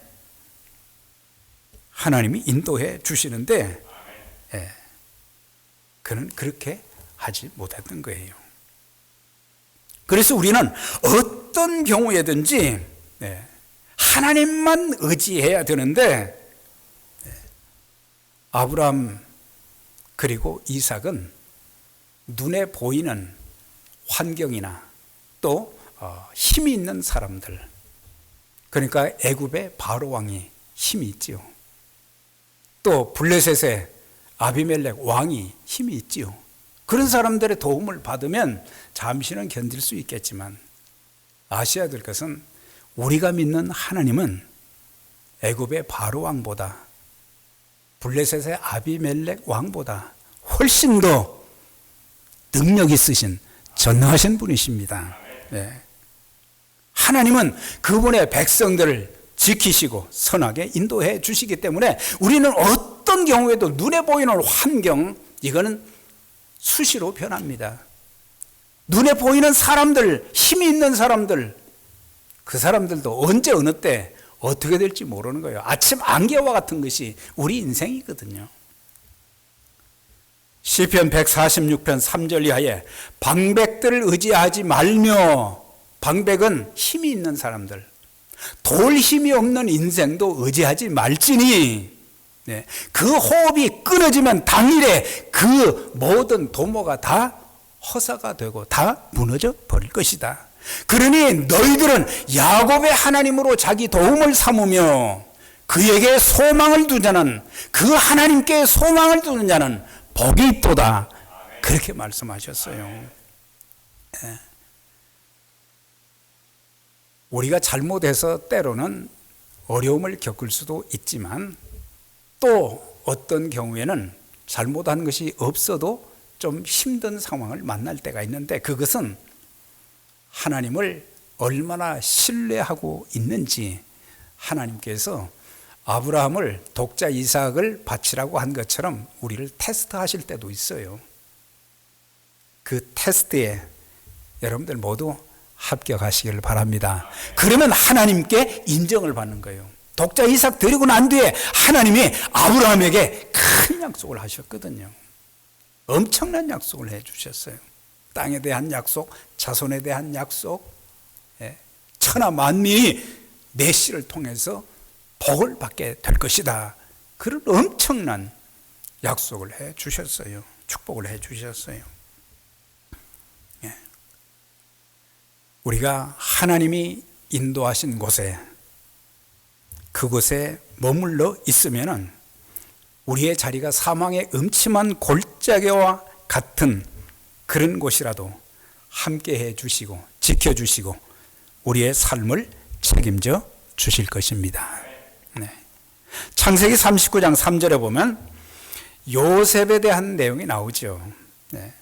하나님이 인도해 주시는데 그는 그렇게 하지 못했던 거예요. 그래서 우리는 어떤 경우에든지 하나님만 의지해야 되는데, 아브라함 그리고 이삭은 눈에 보이는 환경이나 또 힘이 있는 사람들, 그러니까 애굽의 바로 왕이 힘이 있지요. 또 블레셋의 아비멜렉 왕이 힘이 있지요. 그런 사람들의 도움을 받으면 잠시는 견딜 수 있겠지만 아셔야 될 것은 우리가 믿는 하나님은 애굽의 바로 왕보다 블레셋의 아비멜렉 왕보다 훨씬 더 능력 있으신 전능하신 분이십니다. 하나님은 그분의 백성들을 지키시고 선하게 인도해 주시기 때문에 우리는 어떤 경우에도 눈에 보이는 환경, 이거는 수시로 변합니다. 눈에 보이는 사람들, 힘이 있는 사람들, 그 사람들도 언제 어느 때 어떻게 될지 모르는 거예요. 아침 안개와 같은 것이 우리 인생이거든요. 시편 146편 3절 이하에 방백들을 의지하지 말며, 방백은 힘이 있는 사람들, 돌 힘이 없는 인생도 의지하지 말지니 그 호흡이 끊어지면 당일에 그 모든 도모가 다 허사가 되고 다 무너져 버릴 것이다. 그러니 너희들은 야곱의 하나님으로 자기 도움을 삼으며 그에게 소망을 둔 자는, 그 하나님께 소망을 두는 자는 복이 있도다. 그렇게 말씀하셨어요. 우리가 잘못해서 때로는 어려움을 겪을 수도 있지만 또 어떤 경우에는 잘못한 것이 없어도 좀 힘든 상황을 만날 때가 있는데, 그것은 하나님을 얼마나 신뢰하고 있는지, 하나님께서 아브라함을 독자 이삭을 바치라고 한 것처럼 우리를 테스트하실 때도 있어요. 그 테스트에 여러분들 모두 합격하시기를 바랍니다. 그러면 하나님께 인정을 받는 거예요. 독자 이삭 데리고 난 뒤에 하나님이 아브라함에게 큰 약속을 하셨거든요. 엄청난 약속을 해 주셨어요. 땅에 대한 약속, 자손에 대한 약속, 천하 만민이 내 씨를 통해서 복을 받게 될 것이다. 그런 엄청난 약속을 해 주셨어요. 축복을 해 주셨어요. 우리가 하나님이 인도하신 곳에, 그곳에 머물러 있으면은 우리의 자리가 사망의 음침한 골짜기와 같은 그런 곳이라도 함께 해 주시고 지켜주시고 우리의 삶을 책임져 주실 것입니다. 네. 창세기 39장 3절에 보면 요셉에 대한 내용이 나오죠. 네.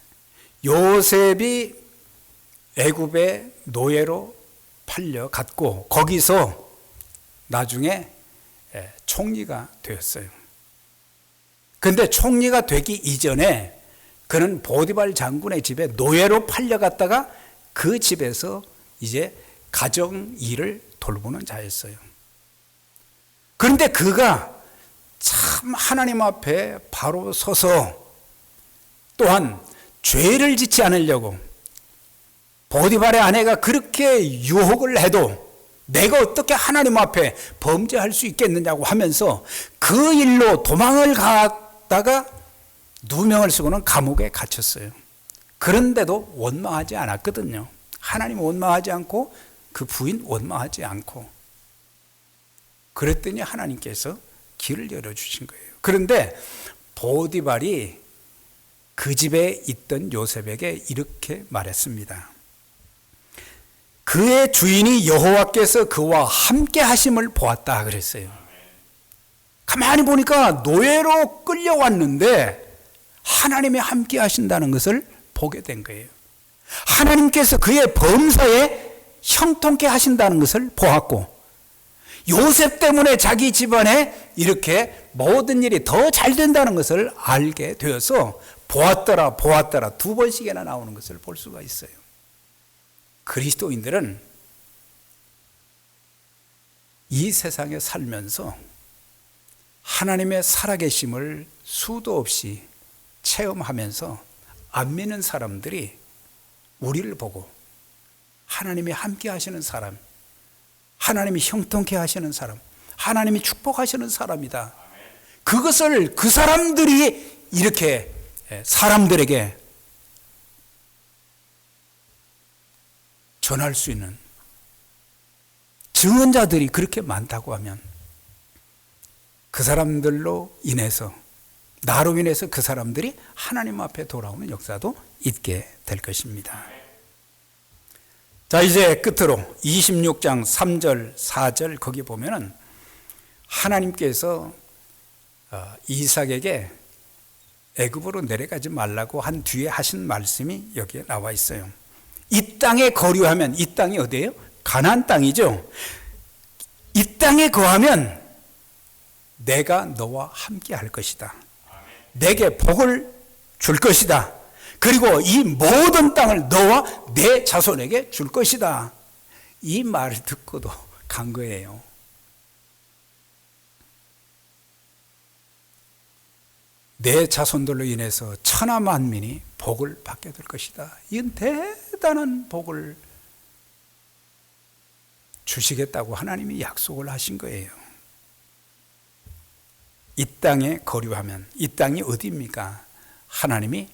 요셉이 애굽의 노예로 팔려갔고 거기서 나중에 총리가 되었어요. 그런데 총리가 되기 이전에 그는 보디발 장군의 집에 노예로 팔려갔다가 그 집에서 이제 가정 일을 돌보는 자였어요. 그런데 그가 참 하나님 앞에 바로 서서 또한 죄를 짓지 않으려고 보디발의 아내가 그렇게 유혹을 해도 내가 어떻게 하나님 앞에 범죄할 수 있겠느냐고 하면서 그 일로 도망을 갔다가 누명을 쓰고는 감옥에 갇혔어요. 그런데도 원망하지 않았거든요. 하나님 원망하지 않고 그 부인 원망하지 않고 그랬더니 하나님께서 길을 열어주신 거예요. 그런데 보디발이 그 집에 있던 요셉에게 이렇게 말했습니다. 그의 주인이 여호와께서 그와 함께 하심을 보았다 그랬어요. 가만히 보니까 노예로 끌려왔는데 하나님이 함께 하신다는 것을 보게 된 거예요. 하나님께서 그의 범사에 형통케 하신다는 것을 보았고 요셉 때문에 자기 집안에 이렇게 모든 일이 더 잘 된다는 것을 알게 되어서 보았더라 보았더라 두 번씩이나 나오는 것을 볼 수가 있어요. 그리스도인들은 이 세상에 살면서 하나님의 살아계심을 수도 없이 체험하면서 안 믿는 사람들이 우리를 보고 하나님이 함께 하시는 사람, 하나님이 형통케 하시는 사람, 하나님이 축복하시는 사람이다. 그것을 그 사람들이 이렇게 사람들에게 전할 수 있는 증언자들이 그렇게 많다고 하면 그 사람들로 인해서 나로 인해서 그 사람들이 하나님 앞에 돌아오는 역사도 있게 될 것입니다. 자, 이제 끝으로 26장 3절 4절 거기 보면은 하나님께서 이삭에게 애굽으로 내려가지 말라고 한 뒤에 하신 말씀이 여기에 나와 있어요. 이 땅에 거류하면, 이 땅이 어디예요? 가나안 땅이죠. 이 땅에 거하면 내가 너와 함께 할 것이다. 내게 복을 줄 것이다. 그리고 이 모든 땅을 너와 내 자손에게 줄 것이다. 이 말을 듣고도 간 거예요. 내 자손들로 인해서 천하 만민이 복을 받게 될 것이다. 이건 대단한 복을 주시겠다고 하나님이 약속을 하신 거예요. 이 땅에 거류하면 이 땅이 어디입니까? 하나님이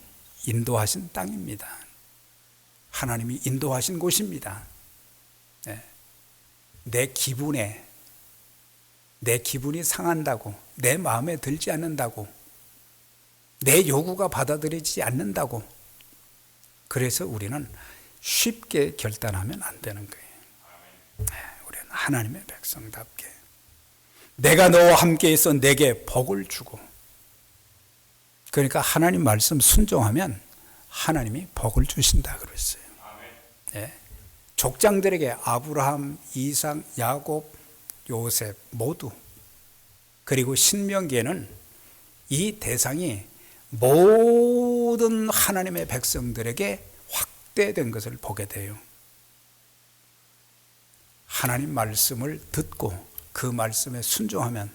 인도하신 땅입니다. 하나님이 인도하신 곳입니다. 내 기분이 상한다고, 내 마음에 들지 않는다고, 내 요구가 받아들이지 않는다고, 그래서 우리는 쉽게 결단하면 안 되는 거예요. 우리는 하나님의 백성답게 내가 너와 함께 있어 내게 복을 주고, 그러니까 하나님 말씀 순종하면 하나님이 복을 주신다 그랬어요. 네. 족장들에게 아브라함, 이삭, 야곱, 요셉 모두, 그리고 신명기에는 이 대상이 모든 하나님의 백성들에게 확대된 것을 보게 돼요. 하나님 말씀을 듣고 그 말씀에 순종하면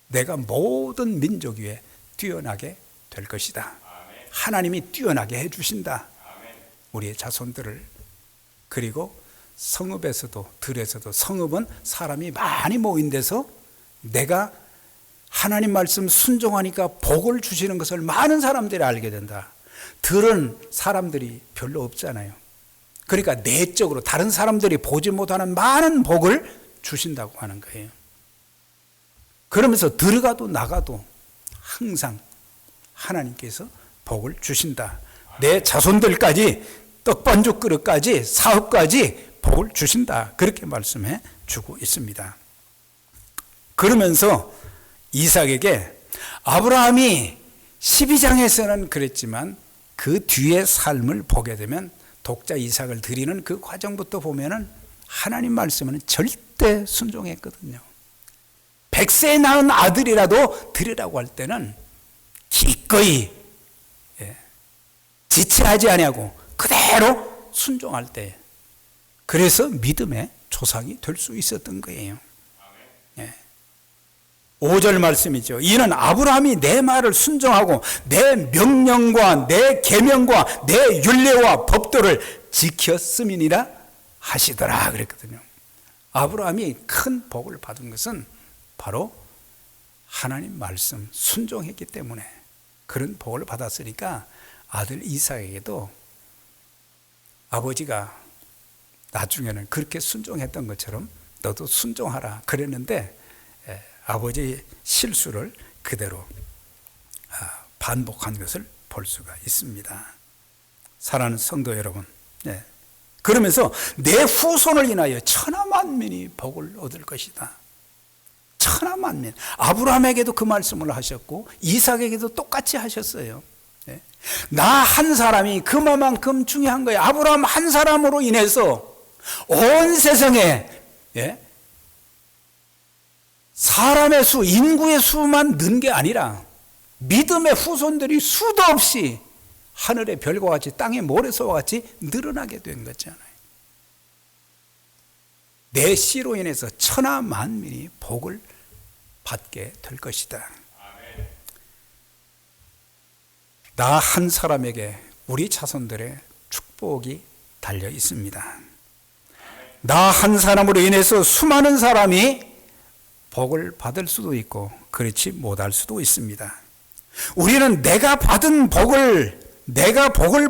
내가 모든 민족 위에 뛰어나게 될 것이다. 하나님이 뛰어나게 해주신다. 우리의 자손들을. 그리고 성읍에서도, 들에서도, 성읍은 사람이 많이 모인 데서 내가 하나님 말씀 순종하니까 복을 주시는 것을 많은 사람들이 알게 된다. 들은 사람들이 별로 없잖아요. 그러니까 내적으로 다른 사람들이 보지 못하는 많은 복을 주신다고 하는 거예요. 그러면서 들어가도 나가도 항상 하나님께서 복을 주신다. 내 자손들까지, 떡반죽 그릇까지, 사업까지 복을 주신다. 그렇게 말씀해 주고 있습니다. 그러면서 이삭에게 아브라함이 12장에서는 그랬지만 그 뒤의 삶을 보게 되면 독자 이삭을 드리는 그 과정부터 보면은 하나님 말씀은 절대 순종했거든요. 100세 낳은 아들이라도 드리라고 할 때는 기꺼이 지체하지 아니하고 그대로 순종할 때, 그래서 믿음의 조상이 될 수 있었던 거예요. 5절 말씀이죠. 이는 아브라함이 내 말을 순종하고 내 명령과 내 계명과 내 율례와 법도를 지켰음이니라 하시더라 그랬거든요. 아브라함이 큰 복을 받은 것은 바로 하나님 말씀 순종했기 때문에 그런 복을 받았으니까 아들 이삭에게도 아버지가 나중에는 그렇게 순종했던 것처럼 너도 순종하라 그랬는데 아버지의 실수를 그대로 반복한 것을 볼 수가 있습니다. 사랑하는 성도 여러분, 그러면서 내 후손을 인하여 천하만민이 복을 얻을 것이다. 천하만민. 아브라함에게도 그 말씀을 하셨고 이삭에게도 똑같이 하셨어요. 나 한 사람이 그만큼 중요한 거예요. 아브라함 한 사람으로 인해서 온 세상에 사람의 수, 인구의 수만 는 게 아니라 믿음의 후손들이 수도 없이 하늘의 별과 같이 땅의 모래소와 같이 늘어나게 된 거잖아요. 내 씨로 인해서 천하 만민이 복을 받게 될 것이다. 나 한 사람에게 우리 자손들의 축복이 달려 있습니다. 나 한 사람으로 인해서 수많은 사람이 복을 받을 수도 있고 그렇지 못할 수도 있습니다. 우리는 내가 복을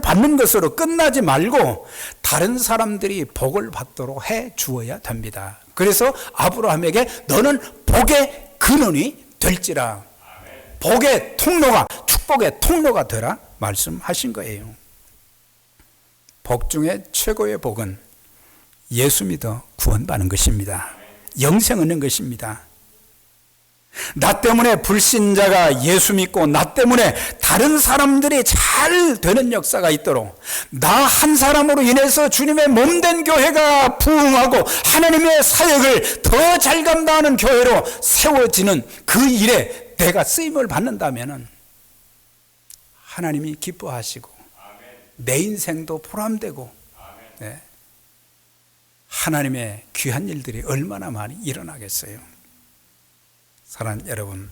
받는 것으로 끝나지 말고 다른 사람들이 복을 받도록 해 주어야 됩니다. 그래서 아브라함에게 너는 복의 근원이 될지라, 복의 통로가, 축복의 통로가 되라 말씀하신 거예요. 복 중에 최고의 복은 예수 믿어 구원받는 것입니다. 영생 얻는 것입니다. 나 때문에 불신자가 예수 믿고 나 때문에 다른 사람들이 잘 되는 역사가 있도록, 나 한 사람으로 인해서 주님의 몸된 교회가 부흥하고 하나님의 사역을 더 잘 감당하는 교회로 세워지는 그 일에 내가 쓰임을 받는다면 하나님이 기뻐하시고 내 인생도 보람되고 하나님의 귀한 일들이 얼마나 많이 일어나겠어요. 사랑하는 여러분,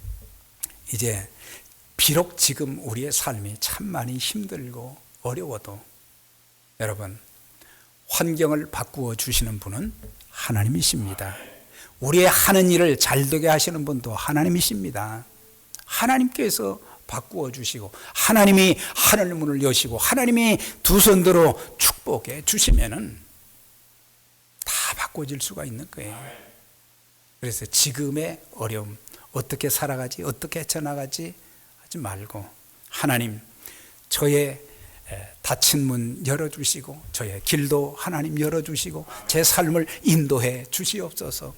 이제 비록 지금 우리의 삶이 참 많이 힘들고 어려워도 여러분, 환경을 바꾸어 주시는 분은 하나님이십니다. 우리의 하는 일을 잘되게 하시는 분도 하나님이십니다. 하나님께서 바꾸어 주시고 하나님이 하늘 문을 여시고 하나님이 두 손으로 축복해 주시면은 다 바꿔질 수가 있는 거예요. 그래서 지금의 어려움, 어떻게 살아가지, 어떻게 헤쳐나가지 하지 말고 하나님, 저의 닫힌 문 열어주시고 저의 길도 하나님 열어주시고 제 삶을 인도해 주시옵소서.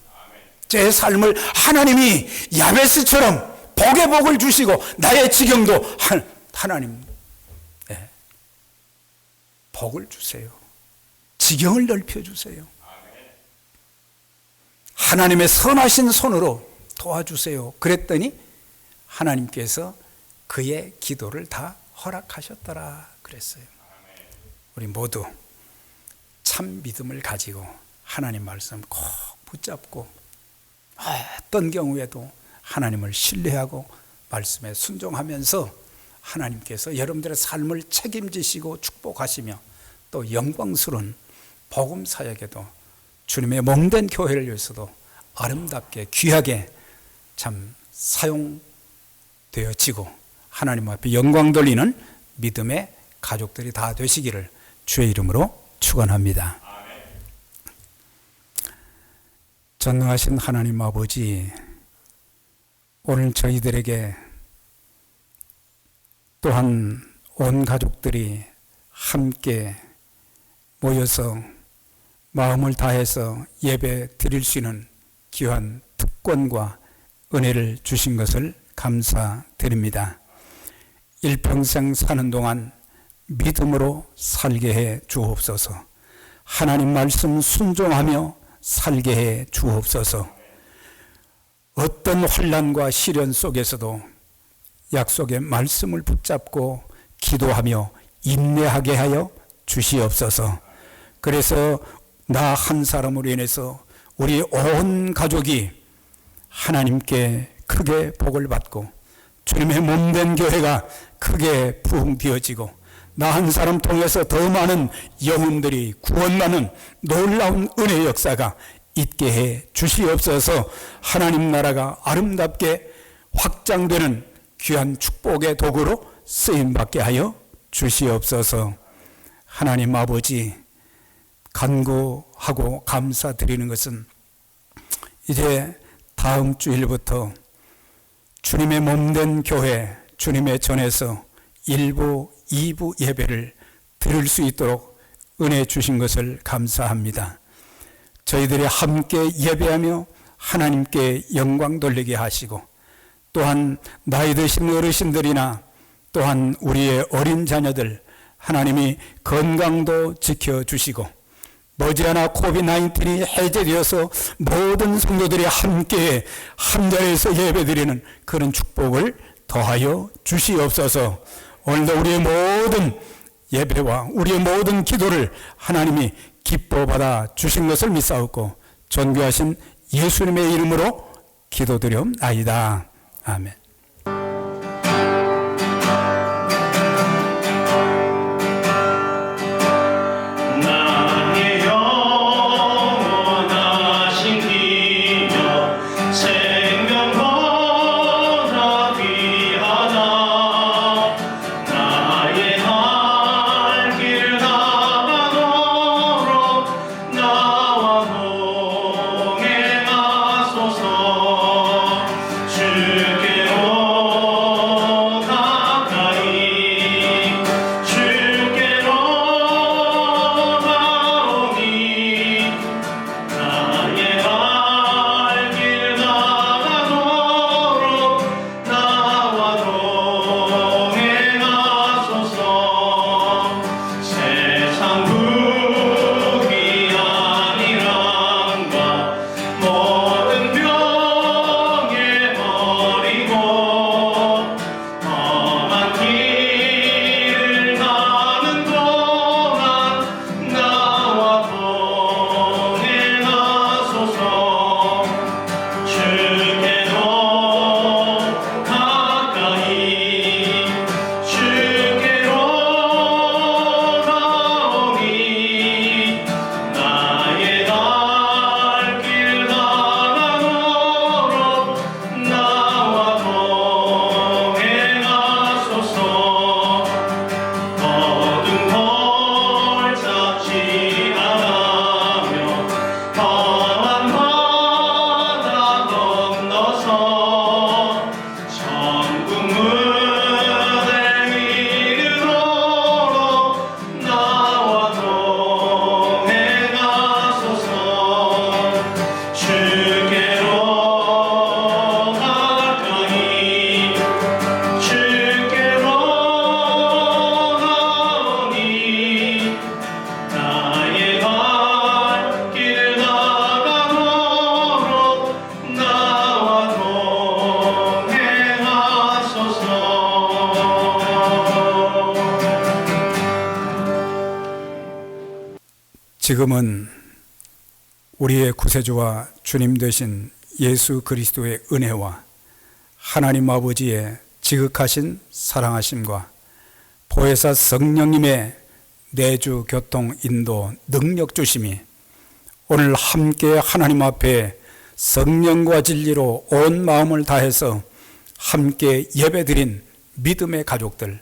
제 삶을 하나님이 야베스처럼 복의 복을 주시고 나의 지경도 하나님 복을 주세요. 지경을 넓혀주세요. 하나님의 선하신 손으로 도와주세요. 그랬더니 하나님께서 그의 기도를 다 허락하셨더라 그랬어요. 우리 모두 참 믿음을 가지고 하나님 말씀 꼭 붙잡고 어떤 경우에도 하나님을 신뢰하고 말씀에 순종하면서 하나님께서 여러분들의 삶을 책임지시고 축복하시며 또 영광스러운 복음 사역에도 주님의 몸된 교회를 위해서도 아름답게 귀하게 참 사용되어지고 하나님 앞에 영광 돌리는 믿음의 가족들이 다 되시기를 주의 이름으로 축원합니다. 전능하신 하나님 아버지, 오늘 저희들에게 또한 온 가족들이 함께 모여서 마음을 다해서 예배 드릴 수 있는 귀한 특권과 은혜를 주신 것을 감사드립니다. 일평생 사는 동안 믿음으로 살게 해 주옵소서. 하나님 말씀 순종하며 살게 해 주옵소서. 어떤 환난과 시련 속에서도 약속의 말씀을 붙잡고 기도하며 인내하게 하여 주시옵소서. 그래서 나 한 사람으로 인해서 우리 온 가족이 하나님께 크게 복을 받고 주님의 몸된 교회가 크게 부흥되어지고 나 한 사람 통해서 더 많은 영혼들이 구원받는 놀라운 은혜의 역사가 있게 해 주시옵소서. 하나님 나라가 아름답게 확장되는 귀한 축복의 도구로 쓰임받게 하여 주시옵소서. 하나님 아버지, 간구하고 감사드리는 것은 이제 다음 주일부터 주님의 몸된 교회, 주님의 전에서 1부, 2부 예배를 드릴 수 있도록 은혜 주신 것을 감사합니다. 저희들이 함께 예배하며 하나님께 영광 돌리게 하시고 또한 나이 드신 어르신들이나 또한 우리의 어린 자녀들 하나님이 건강도 지켜주시고 머지않아 코비드-19이 해제되어서 모든 성도들이 함께 한 자리에서 예배드리는 그런 축복을 더하여 주시옵소서. 오늘도 우리의 모든 예배와 우리의 모든 기도를 하나님이 기뻐 받아 주신 것을 믿사옵고 존귀하신 예수님의 이름으로 기도드리옵나이다. 아멘. 지금은 우리의 구세주와 주님 되신 예수 그리스도의 은혜와 하나님 아버지의 지극하신 사랑하심과 보혜사 성령님의 내주 교통 인도 능력 주심이 오늘 함께 하나님 앞에 성령과 진리로 온 마음을 다해서 함께 예배드린 믿음의 가족들,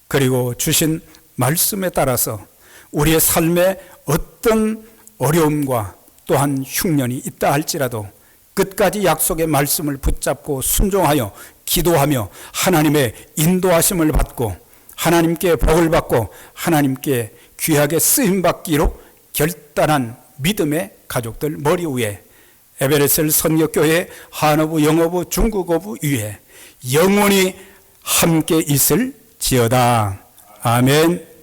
그리고 주신 말씀에 따라서 우리의 삶에 어떤 어려움과 또한 흉년이 있다 할지라도 끝까지 약속의 말씀을 붙잡고 순종하여 기도하며 하나님의 인도하심을 받고 하나님께 복을 받고 하나님께 귀하게 쓰임받기로 결단한 믿음의 가족들 머리 위에 에베레셀 선교교회 한어부 영어부 중국어부 위에 영원히 함께 있을지어다. 아멘.